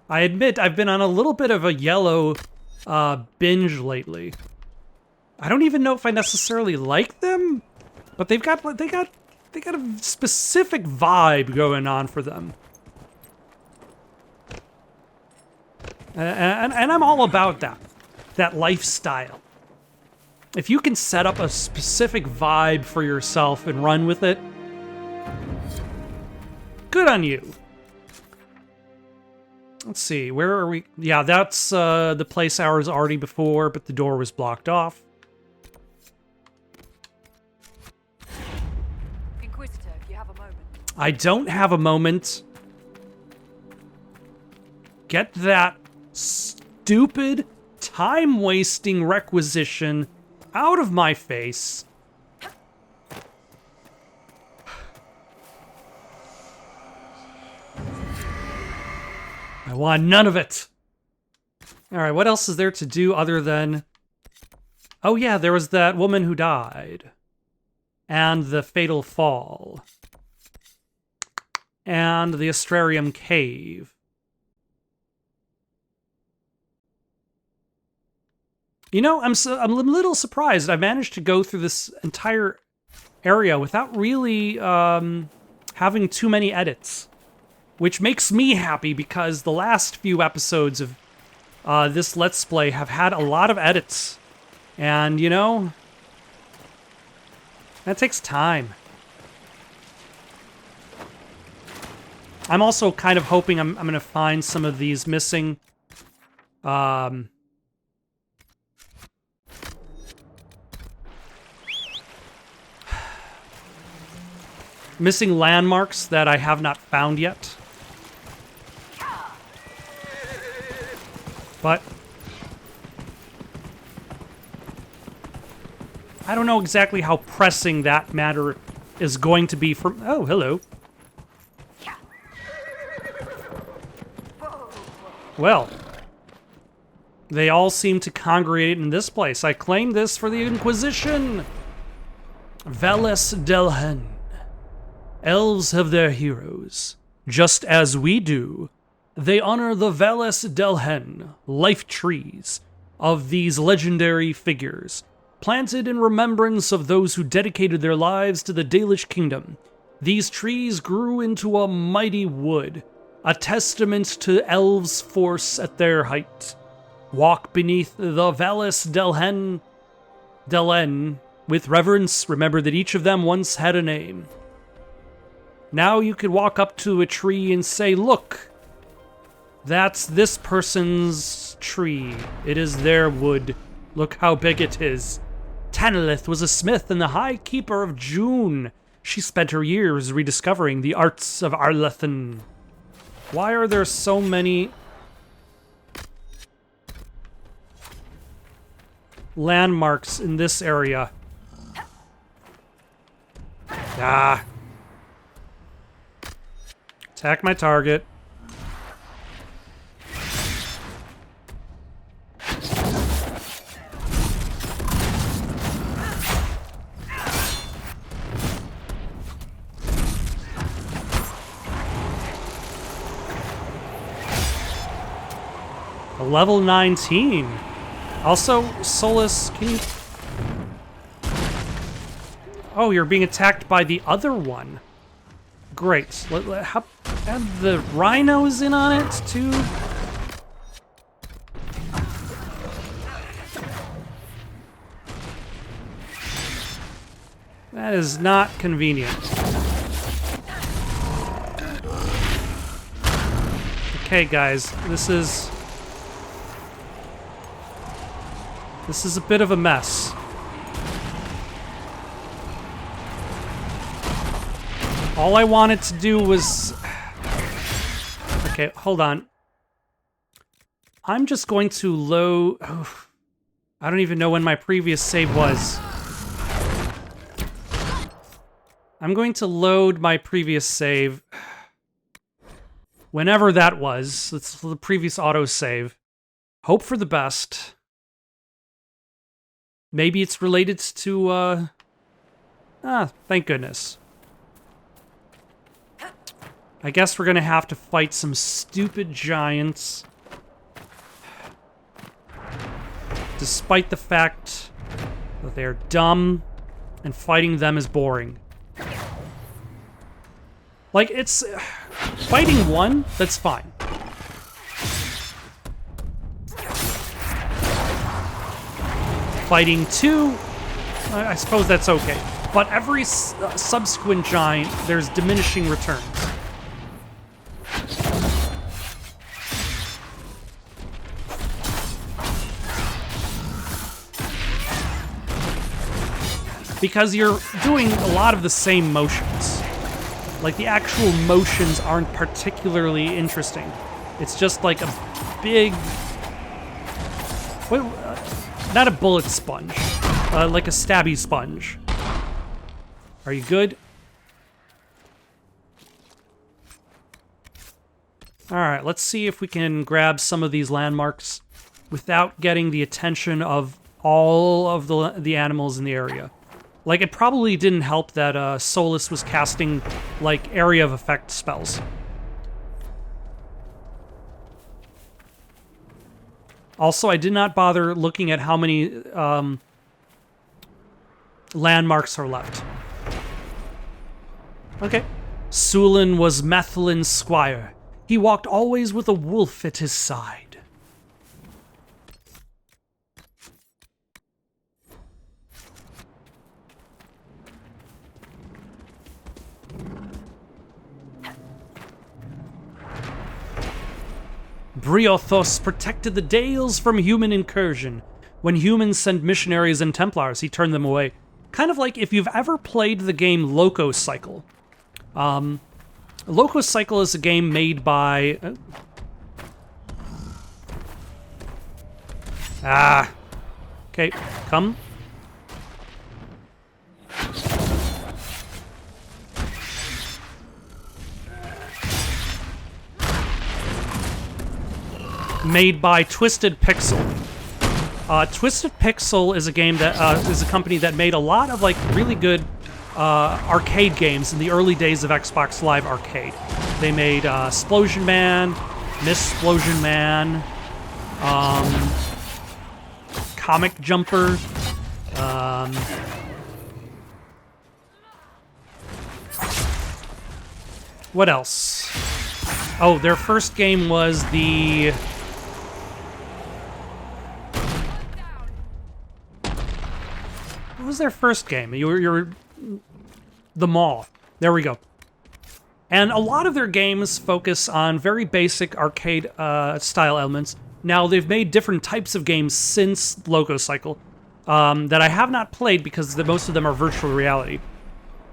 I admit I've been on a little bit of a yellow binge lately. I don't even know if I necessarily like them, but they got a specific vibe going on for them. And I'm all about that lifestyle. If you can set up a specific vibe for yourself and run with it, good on you. Let's see, where are we? Yeah, that's the place I was already before, but the door was blocked off. Inquisitor, if you have a moment. I don't have a moment. Get that stupid, time-wasting requisition out of my face. I want none of it. Alright, what else is there to do other than... Oh yeah, there was that woman who died. And the fatal fall. And the Astrarium Cave. You know, I'm a little surprised. I managed to go through this entire area without really having too many edits. Which makes me happy because the last few episodes of this Let's Play have had a lot of edits. And, you know, that takes time. I'm also kind of hoping I'm going to find some of these missing... missing landmarks that I have not found yet. But I don't know exactly how pressing that matter is going to be for... Oh, hello. Well, they all seem to congregate in this place. I claim this for the Inquisition. Veles Delhen. Elves have their heroes, just as we do. They honor the Veles Delhen, life trees, of these legendary figures, planted in remembrance of those who dedicated their lives to the Dalish kingdom. These trees grew into a mighty wood, a testament to elves' force at their height. Walk beneath the Veles Delhen with reverence. Remember that each of them once had a name. Now you could walk up to a tree and say, look, that's this person's tree. It is their wood. Look how big it is. Tanalith was a smith and the High Keeper of June. She spent her years rediscovering the arts of Arlethan. Why are there so many landmarks in this area? Ah. Attack my target. A level 19. Also, Solus, can you... Oh, you're being attacked by the other one. Great. Add the rhinos in on it, too. That is not convenient. Okay, guys, this is a bit of a mess. All I wanted to do was... Okay, hold on. I'm just going to load... Oh, I don't even know when my previous save was. I'm going to load my previous save. Whenever that was. It's the previous autosave. Hope for the best. Maybe it's related to, thank goodness. I guess we're gonna have to fight some stupid giants. Despite the fact that they are dumb and fighting them is boring. Like, it's... Fighting one, that's fine. Fighting two, I suppose that's okay. But every subsequent giant, there's diminishing returns. because you're doing a lot of the same motions. Like, the actual motions aren't particularly interesting. It's just like a big... What, not a bullet sponge. Like a stabby sponge. Are you good? Alright, let's see if we can grab some of these landmarks without getting the attention of all of the animals in the area. Like, it probably didn't help that Solus was casting, like, area of effect spells. Also, I did not bother looking at how many landmarks are left. Okay. Sulin was Methelin's squire. He walked always with a wolf at his side. Briothos protected the Dales from human incursion. When humans sent missionaries and Templars, he turned them away. Kind of like if you've ever played the game Loco Cycle. Loco Cycle is a game made by... Okay, come. Made by Twisted Pixel. Twisted Pixel is a game that is a company that made a lot of like really good arcade games in the early days of Xbox Live Arcade. They made Splosion Man, Miss Splosion Man, Comic Jumper, what else? Oh, their first game was the... What was their first game? You're The Mall. There we go. And a lot of their games focus on very basic arcade style elements. Now, they've made different types of games since Loco Cycle that I have not played because most of them are virtual reality.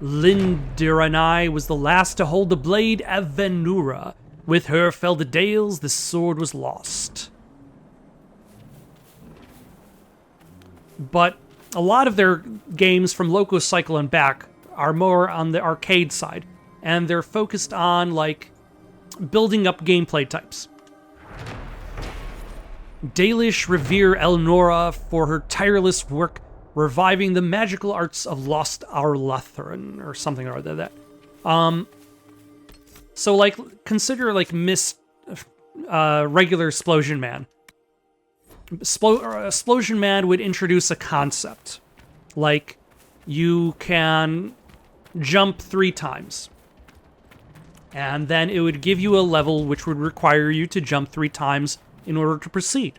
Lindiranai was the last to hold the blade of Venura. With her fell the Dales, the sword was lost. But a lot of their games from Loco Cycle and back are more on the arcade side, and they're focused on, like, building up gameplay types. Dalish revere Elnora for her tireless work reviving the magical arts of Lost Arlathrin, or something or other that. So, like, consider, like, regular Splosion Man. Splosion Man would introduce a concept. Like, you can jump 3 times. And then it would give you a level which would require you to jump 3 times in order to proceed.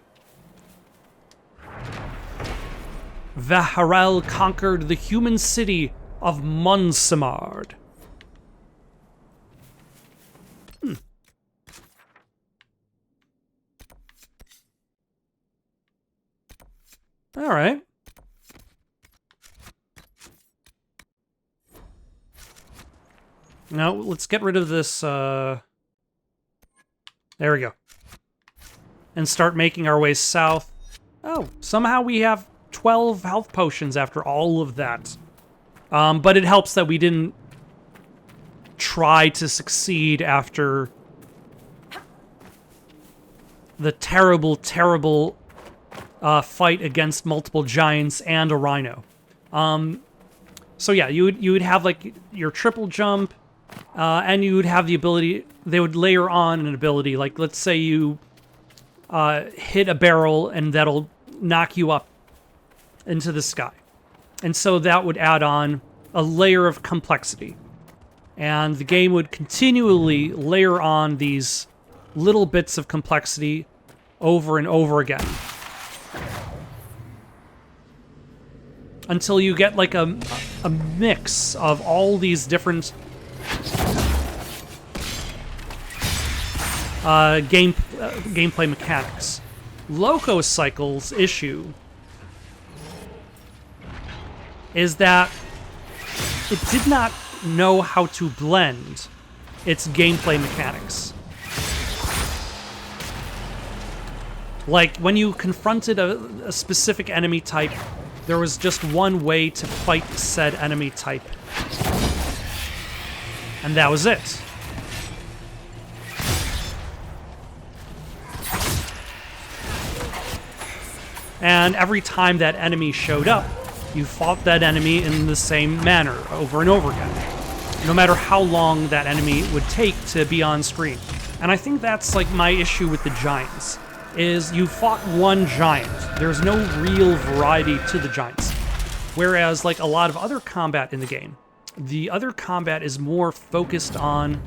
Vaharel conquered the human city of Monsamard. All right. Now, let's get rid of this, There we go. And start making our way south. Oh, somehow we have 12 health potions after all of that. But it helps that we didn't try to succeed after the terrible, terrible fight against multiple giants and a rhino. So yeah, you would have like your triple jump, and you would have the ability. They would layer on an ability, like let's say you hit a barrel and that'll knock you up into the sky, and so that would add on a layer of complexity, and the game would continually layer on these little bits of complexity over and over again. Until you get like a mix of all these different gameplay mechanics. Loco Cycle's issue is that it did not know how to blend its gameplay mechanics. Like, when you confronted a specific enemy type, there was just one way to fight said enemy type. And that was it. And every time that enemy showed up, you fought that enemy in the same manner over and over again, no matter how long that enemy would take to be on screen. And I think that's like my issue with the giants, is you fought one giant. There's no real variety to the giants. Whereas like a lot of other combat in the game, the other combat is more focused on...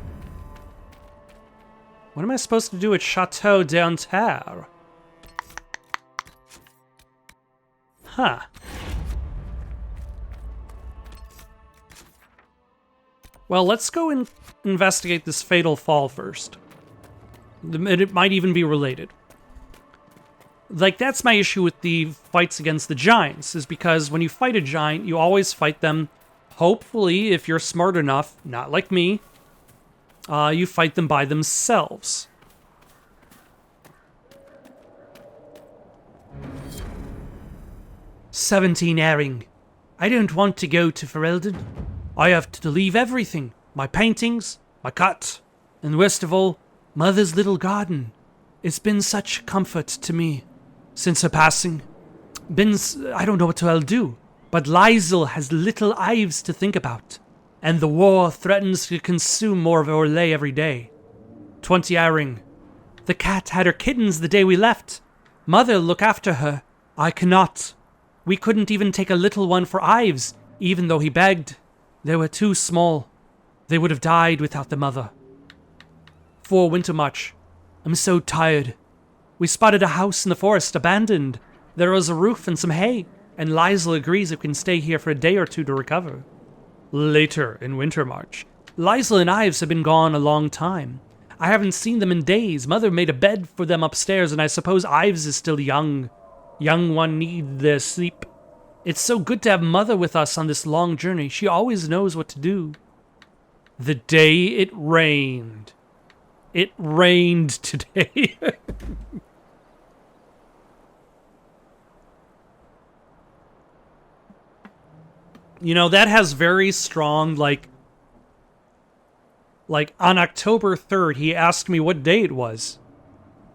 What am I supposed to do at Chateau d'Anterre? Huh. Well, let's go and investigate this fatal fall first. It might even be related. Like, that's my issue with the fights against the giants, is because when you fight a giant, you always fight them, hopefully, if you're smart enough, not like me, you fight them by themselves. "17 Airing. I don't want to go to Ferelden. I have to leave everything. My paintings, my cat, and worst of all, Mother's little garden. It's been such comfort to me since her passing. I don't know what I'll do, but Liesel has little Ives to think about, and the war threatens to consume more of Orlais every day. 20 Airing. The cat had her kittens the day we left. Mother look after her. I cannot. We couldn't even take a little one for Ives, even though he begged. They were too small. They would have died without the mother. 4 Wintermarch. I'm so tired. We spotted a house in the forest, abandoned. There was a roof and some hay, and Liesel agrees we can stay here for a day or two to recover. Later in Wintermarch. Liesel and Ives have been gone a long time. I haven't seen them in days. Mother made a bed for them upstairs, and I suppose Ives is still young. Young one need their sleep. It's so good to have Mother with us on this long journey. She always knows what to do. The day it rained. It rained today. You know, that has very strong, like on October 3rd, he asked me what day it was.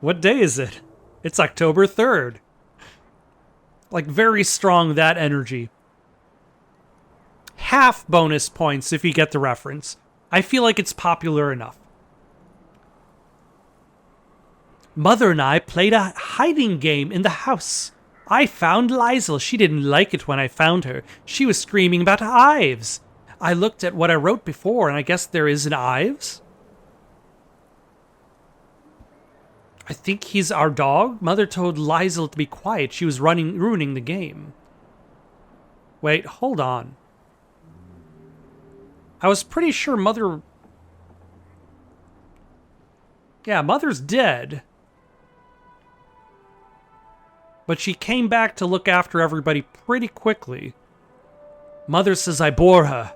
What day is it? It's October 3rd. Like, very strong, that energy. Half bonus points if you get the reference. I feel like it's popular enough. Mother and I played a hiding game in the house. I found Liesel. She didn't like it when I found her. She was screaming about Ives. I looked at what I wrote before, and I guess there is an Ives? I think he's our dog. Mother told Liesel to be quiet. She was ruining the game. Wait, hold on. I was pretty sure Mother... Yeah, Mother's dead. But she came back to look after everybody pretty quickly. Mother says I bore her.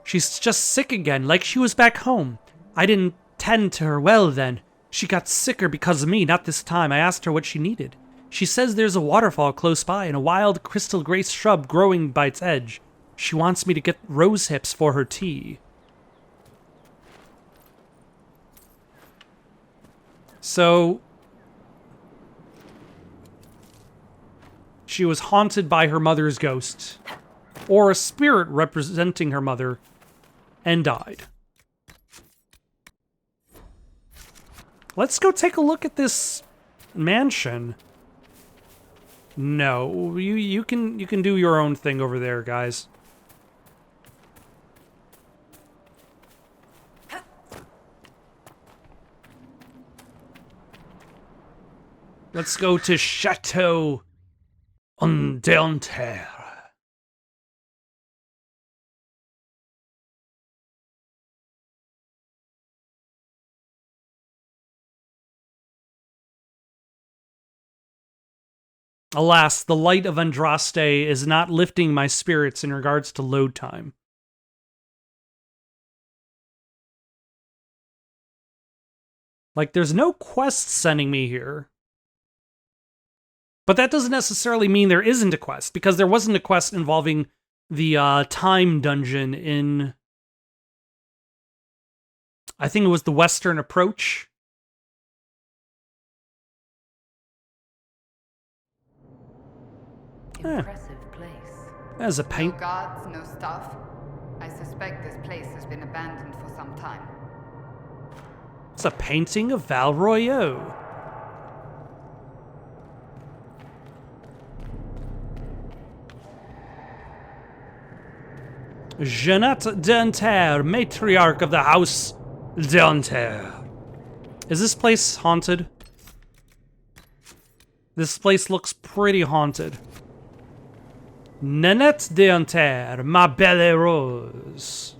She's just sick again, like she was back home. I didn't tend to her well then. She got sicker because of me, not this time. I asked her what she needed. She says there's a waterfall close by and a wild crystal gray shrub growing by its edge. She wants me to get rose hips for her tea. So... she was haunted by her mother's ghost, or a spirit representing her mother, and died. Let's go take a look at this mansion. No, you can do your own thing over there, guys. Let's go to Chateau d'Anterre. Alas, the light of Andraste is not lifting my spirits in regards to load time. Like, there's no quest sending me here. But that doesn't necessarily mean there isn't a quest, because there wasn't a quest involving the time dungeon in... I think it was the Western Approach. Impressive place. There's a No paint. guards, no staff. I suspect this place has been abandoned for some time. It's a painting of Val Royeau. Jeanette Dentaire, matriarch of the House Dentaire. Is this place haunted? This place looks pretty haunted. Nanette Dentaire, ma belle rose.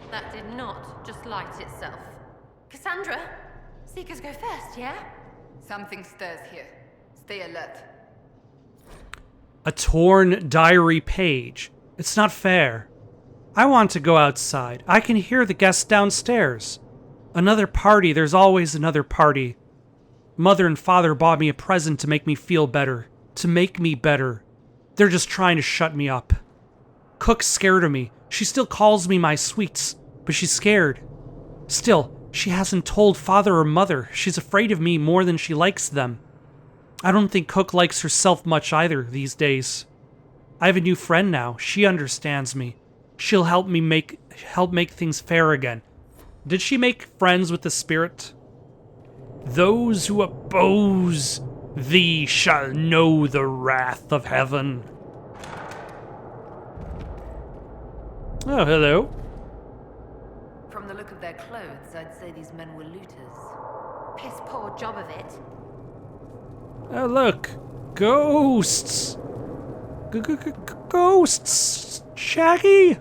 That did not just light itself. Cassandra, Seekers go first, yeah? Something stirs here. Stay alert. A torn diary page. It's not fair. I want to go outside. I can hear the guests downstairs. Another party, there's always another party. Mother and father bought me a present to make me feel better. To make me better. They're just trying to shut me up. Cook's scared of me. She still calls me my sweets, but she's scared. Still, she hasn't told father or mother. She's afraid of me more than she likes them. I don't think Cook likes herself much either these days. I have a new friend now. She understands me. She'll help make things fair again. Did she make friends with the spirit? Those who oppose thee shall know the wrath of heaven. Oh, hello. From the look of their clothes, I'd say these men were looters. Piss poor job of it. Oh, look. Ghosts. Ghosts. Shaggy.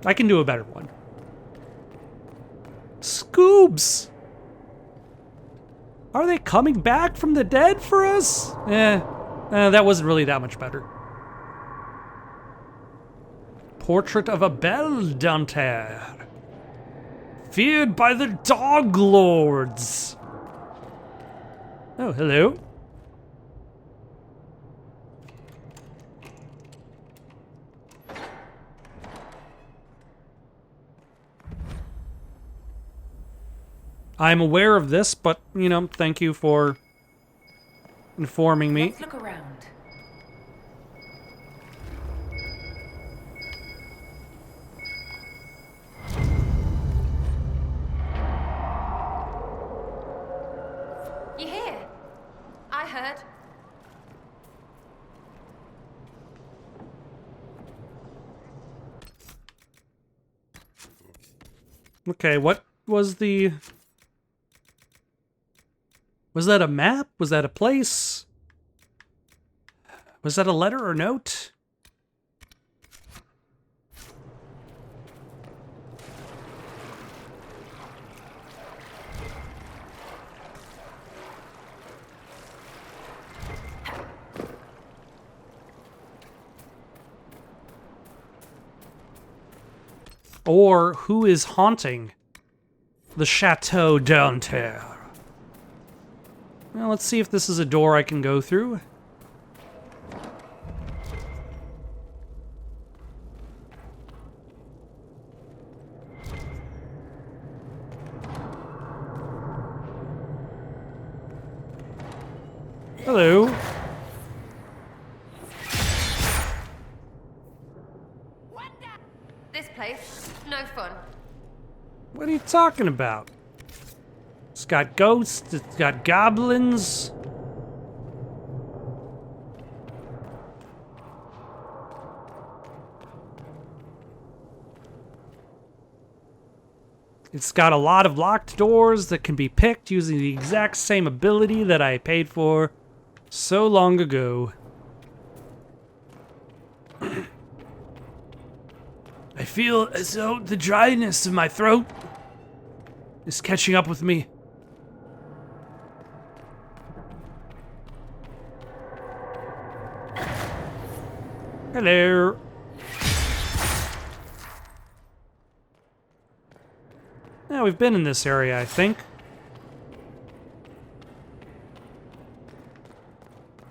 I can do a better one. Scoobs. Are they coming back from the dead for us? That wasn't really that much better. Portrait of a Belle Dentaire. Feared by the Dog Lords. Oh, hello. I'm aware of this, but, you know, thank you for informing me. Let's look around. You hear? I heard. Okay, what was the... Was that a map? Was that a place? Was that a letter or note? Or who is haunting the Chateau d'Anterre? Well, let's see if this is a door I can go through. Hello. This place, no fun. What are you talking about? It's got ghosts, it's got goblins. It's got a lot of locked doors that can be picked using the exact same ability that I paid for so long ago. I feel as though the dryness of my throat is catching up with me. Hello. Yeah, we've been in this area, I think.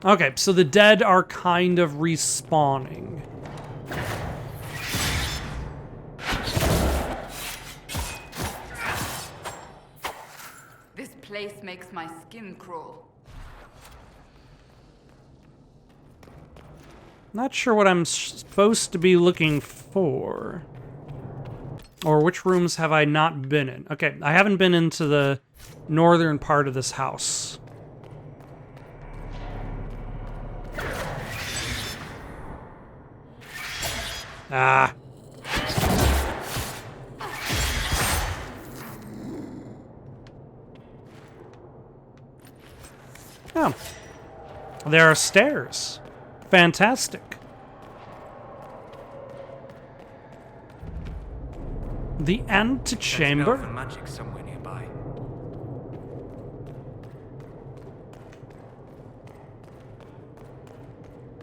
Okay, so the dead are kind of respawning. This place makes my skin crawl. Not sure what I'm supposed to be looking for. Or which rooms have I not been in? Okay, I haven't been into the northern part of this house. Ah. Oh. There are stairs. Fantastic. The antechamber. There's magic somewhere nearby.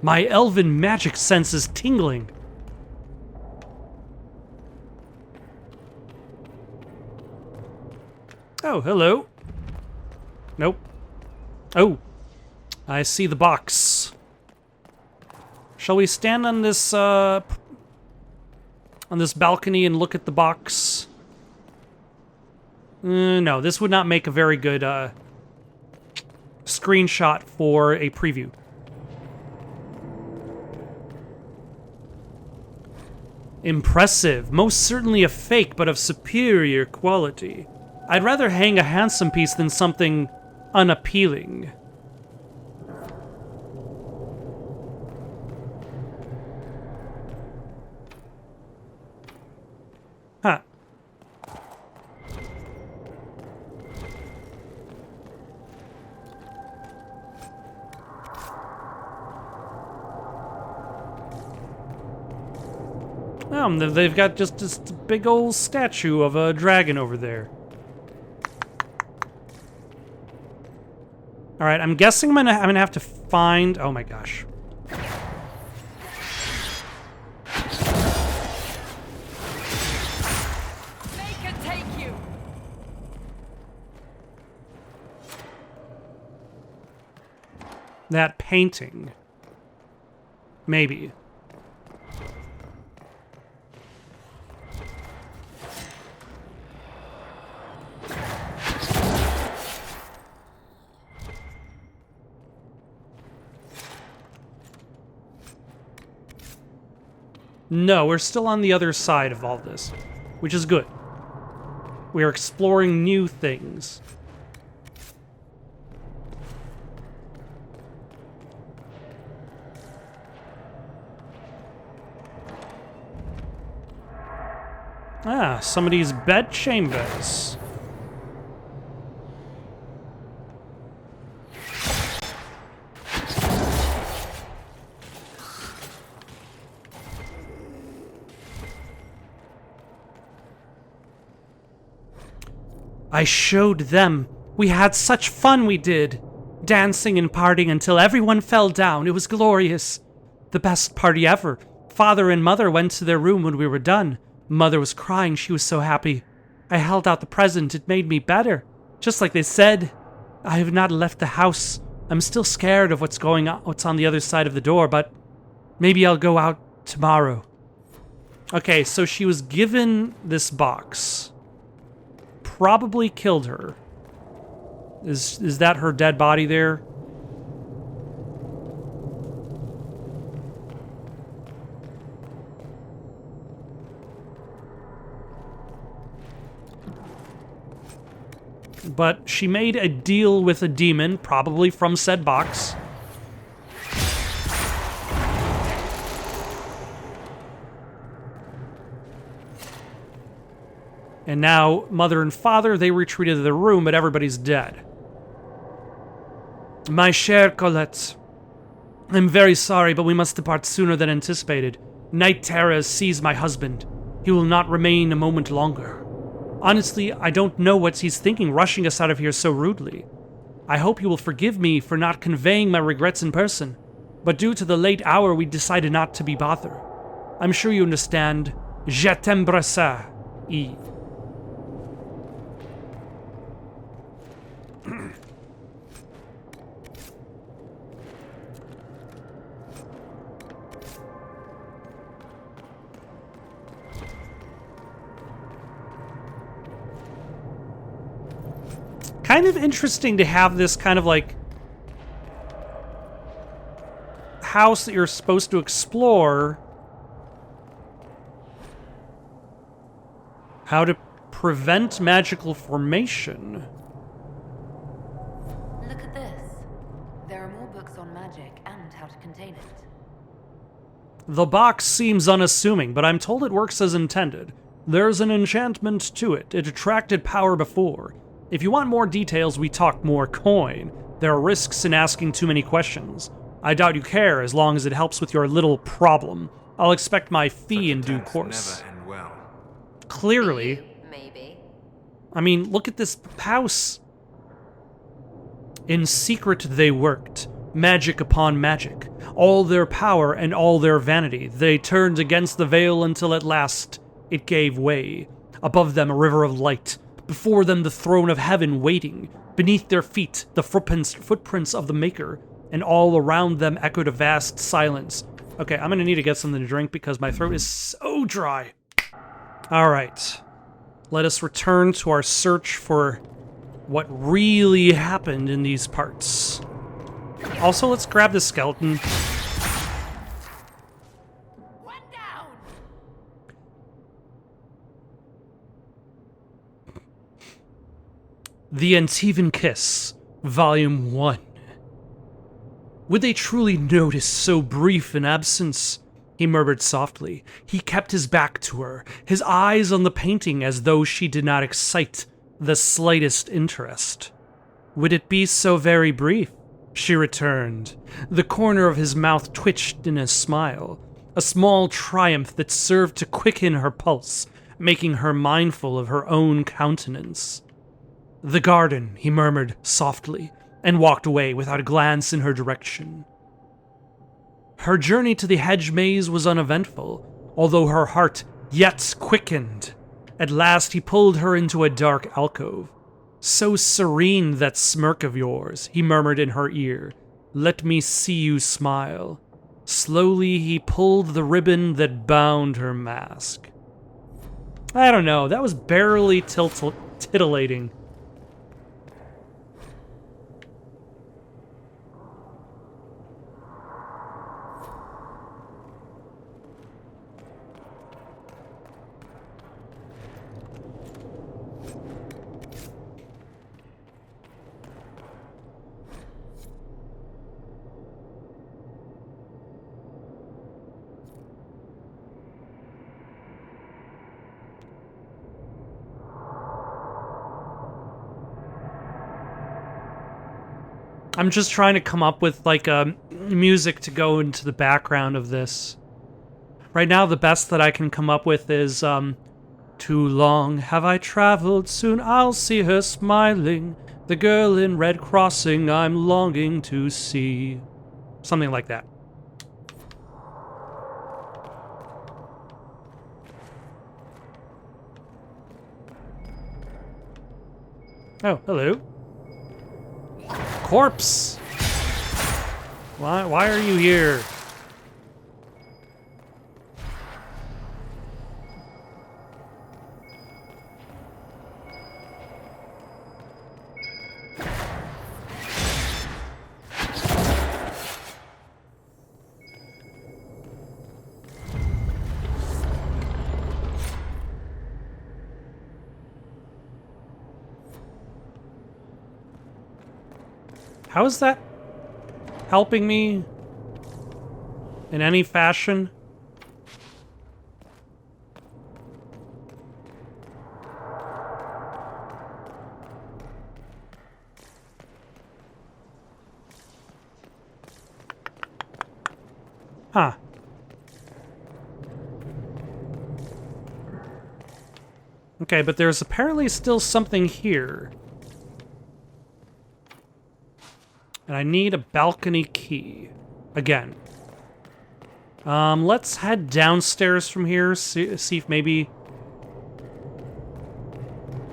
My elven magic sense is tingling. Oh, hello. Nope. Oh, I see the box. Shall we stand on this balcony and look at the box? No, this would not make a very good screenshot for a preview. Impressive. Most certainly a fake, but of superior quality. I'd rather hang a handsome piece than something unappealing. Huh. They've got just this big old statue of a dragon over there. All right, I'm guessing I'm gonna have to find. Oh my gosh. Make it take you. That painting. Maybe. No, we're still on the other side of all this, which is good. We are exploring new things. Ah, somebody's bed chambers. I showed them. We had such fun, we did. Dancing and partying until everyone fell down. It was glorious. The best party ever. Father and Mother went to their room when we were done. Mother was crying. She was so happy. I held out the present. It made me better. Just like they said. I have not left the house. I'm still scared of what's going on, what's on the other side of the door, but maybe I'll go out tomorrow. Okay, so she was given this box. Probably killed her. Is that her dead body there? But she made a deal with a demon, probably from said box. And now, Mother and Father, they retreated to their room, but everybody's dead. My chère Colette, I'm very sorry, but we must depart sooner than anticipated. Night terror has seized my husband. He will not remain a moment longer. Honestly, I don't know what he's thinking rushing us out of here so rudely. I hope you will forgive me for not conveying my regrets in person, but due to the late hour we decided not to be bothered. I'm sure you understand. Je t'embrasse, Eve. Kind of interesting to have this kind of like house that you're supposed to explore. How to prevent magical formation. Look at this. There are more books on magic and how to contain it. The box seems unassuming, but I'm told it works as intended. There's an enchantment to it. It attracted power before. If you want more details, we talk more coin. There are risks in asking too many questions. I doubt you care as long as it helps with your little problem. I'll expect my fee in due course. Never end well. Clearly. Maybe. I mean, look at this house. In secret they worked, magic upon magic. All their power and all their vanity, they turned against the veil until at last it gave way. Above them a river of light. Before them the throne of heaven waiting. Beneath their feet the footprints of the Maker. And all around them echoed a vast silence. Okay, I'm gonna need to get something to drink because my throat is so dry. Alright. Let us return to our search for what really happened in these parts. Also, let's grab this skeleton. One down. The Antivan Kiss, Volume 1. Would they truly notice so brief an absence? He murmured softly. He kept his back to her, his eyes on the painting as though she did not excite the slightest interest. Would it be so very brief? She returned. The corner of his mouth twitched in a smile, a small triumph that served to quicken her pulse, making her mindful of her own countenance. The garden, he murmured softly, and walked away without a glance in her direction. Her journey to the hedge maze was uneventful, although her heart yet quickened. At last he pulled her into a dark alcove. So serene that smirk of yours, he murmured in her ear. Let me see you smile. Slowly he pulled the ribbon that bound her mask. I don't know, that was barely titillating. I'm just trying to come up with, like, music to go into the background of this. Right now, the best that I can come up with is, Too long have I traveled, soon I'll see her smiling. The girl in red crossing I'm longing to see. Something like that. Oh, hello. Corpse! Why are you here? How is that helping me in any fashion? Huh. Okay, but there's apparently still something here. And I need a balcony key. Again. Let's head downstairs from here, see if maybe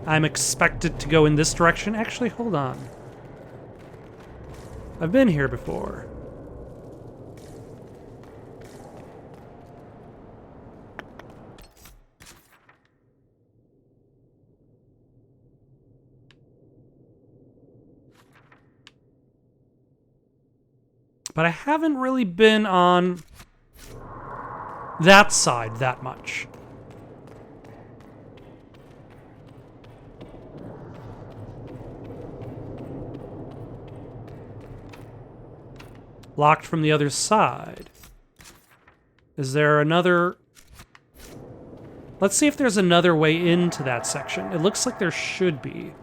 I'm expected to go in this direction. Actually, hold on. I've been here before. But I haven't really been on that side that much. Locked from the other side. Is there another... Let's see if there's another way into that section. It looks like there should be.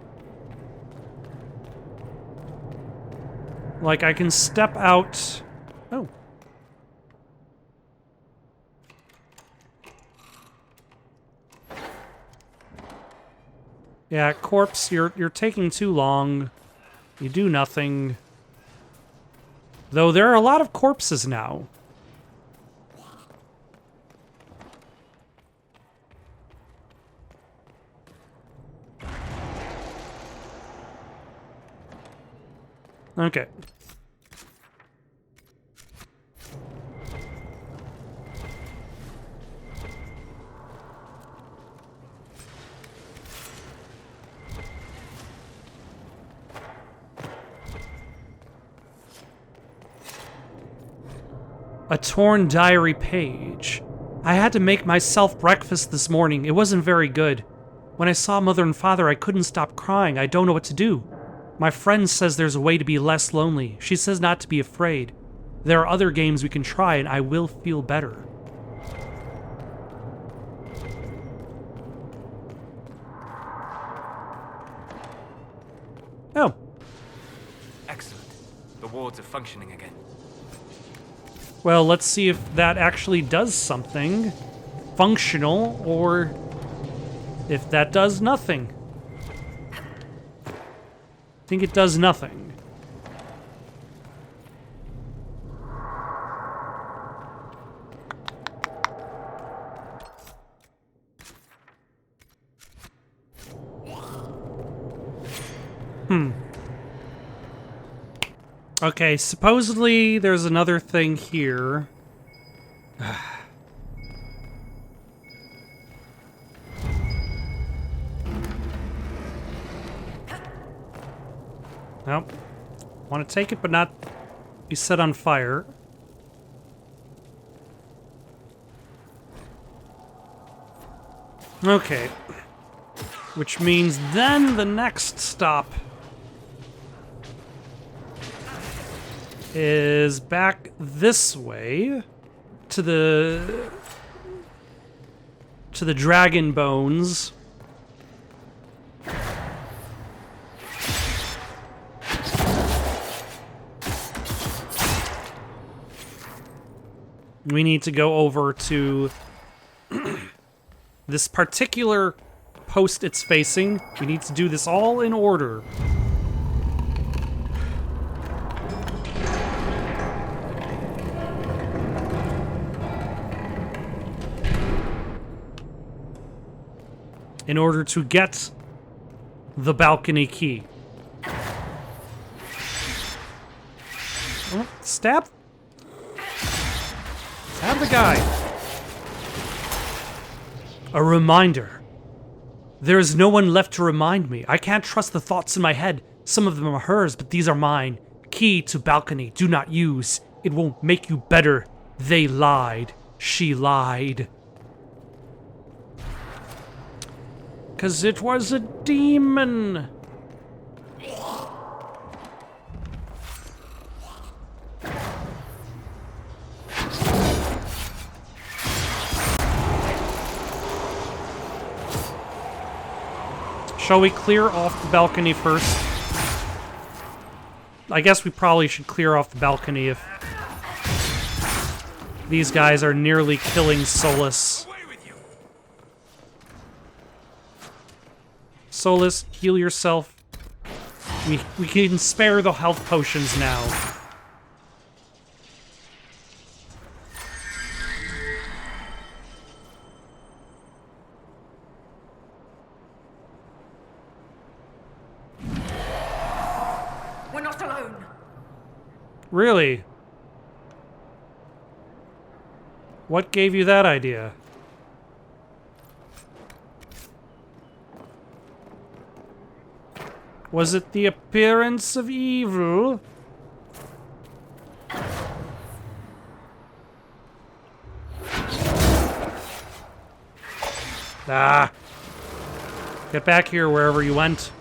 Like, I can step out... Oh. Yeah, corpse, you're taking too long. You do nothing. Though there are a lot of corpses now. Okay. A torn diary page. I had to make myself breakfast this morning. It wasn't very good. When I saw Mother and Father, I couldn't stop crying. I don't know what to do. My friend says there's a way to be less lonely. She says not to be afraid. There are other games we can try and I will feel better. Oh. Excellent. The wards are functioning again. Well, let's see if that actually does something functional, or if that does nothing. I think it does nothing. Okay, supposedly there's another thing here. Nope. Want to take it, but not be set on fire. Okay. Which means then the next stop is back this way to the dragon bones. We need to go over to this particular post it's facing. We need to do this all in order. In order to get the balcony key. Oh, stab? Stab the guy. A reminder. There is no one left to remind me. I can't trust the thoughts in my head. Some of them are hers, but these are mine. Key to balcony. Do not use. It won't make you better. They lied. She lied. 'Cause it was a demon. Shall we clear off the balcony first? I guess we probably should clear off the balcony if these guys are nearly killing Solus. Solus, heal yourself. We can spare the health potions now. We're not alone. Really? What gave you that idea? Was it the appearance of evil? Ah! Get back here wherever you went.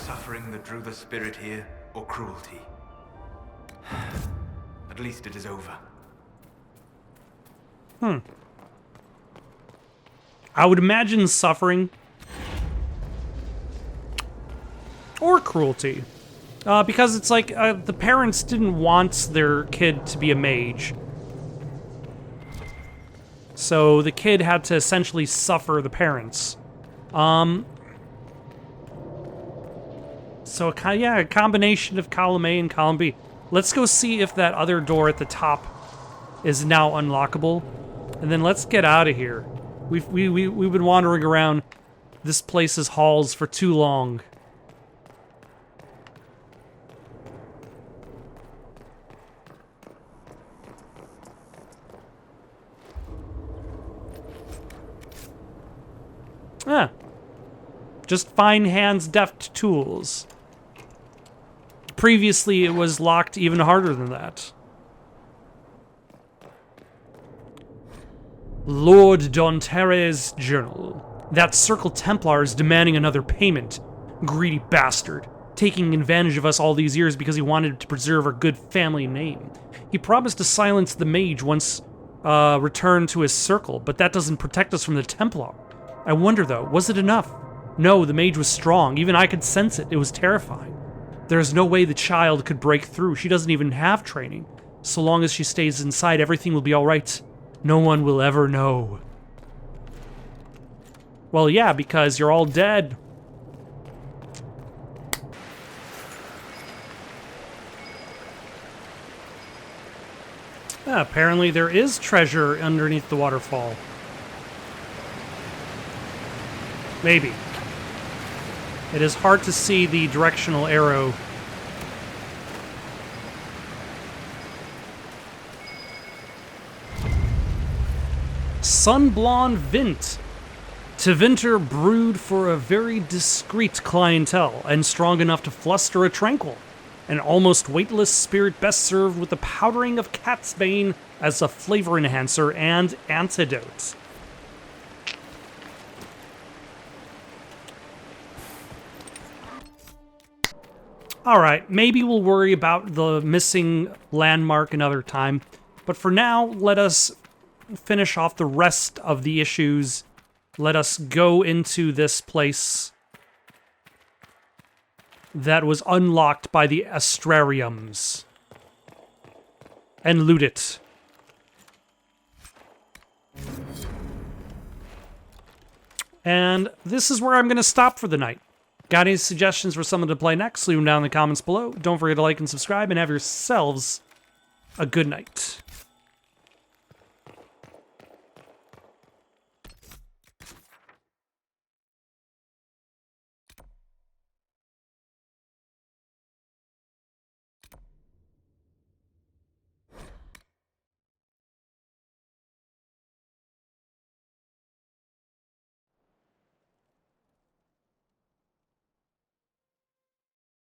Suffering that drew the spirit here, or cruelty? At least it is over. I would imagine suffering. Or cruelty. Because it's like, the parents didn't want their kid to be a mage. So the kid had to essentially suffer the parents. So, yeah, a combination of column A and column B. Let's go see if that other door at the top is now unlockable. And then let's get out of here. We've been wandering around this place's halls for too long. Ah. Just fine hands, deft tools. Previously, it was locked even harder than that. Lord Donterre's journal. That Circle Templar is demanding another payment. Greedy bastard. Taking advantage of us all these years because he wanted to preserve our good family name. He promised to silence the mage once returned to his circle, but that doesn't protect us from the Templar. I wonder, though, was it enough? No, the mage was strong. Even I could sense it. It was terrifying. There's no way the child could break through. She doesn't even have training. So long as she stays inside, everything will be all right. No one will ever know. Well, yeah, because you're all dead. Apparently there is treasure underneath the waterfall. Maybe. It is hard to see the directional arrow. Sunblonde Vint. Tevinter brewed for a very discreet clientele and strong enough to fluster a tranquil. An almost weightless spirit best served with the powdering of cat's bane as a flavor enhancer and antidote. Alright, maybe we'll worry about the missing landmark another time. But for now, let us finish off the rest of the issues. Let us go into this place that was unlocked by the Astrariums and loot it. And this is where I'm going to stop for the night. Got any suggestions for someone to play next? Leave them down in the comments below. Don't forget to like and subscribe, and have yourselves a good night.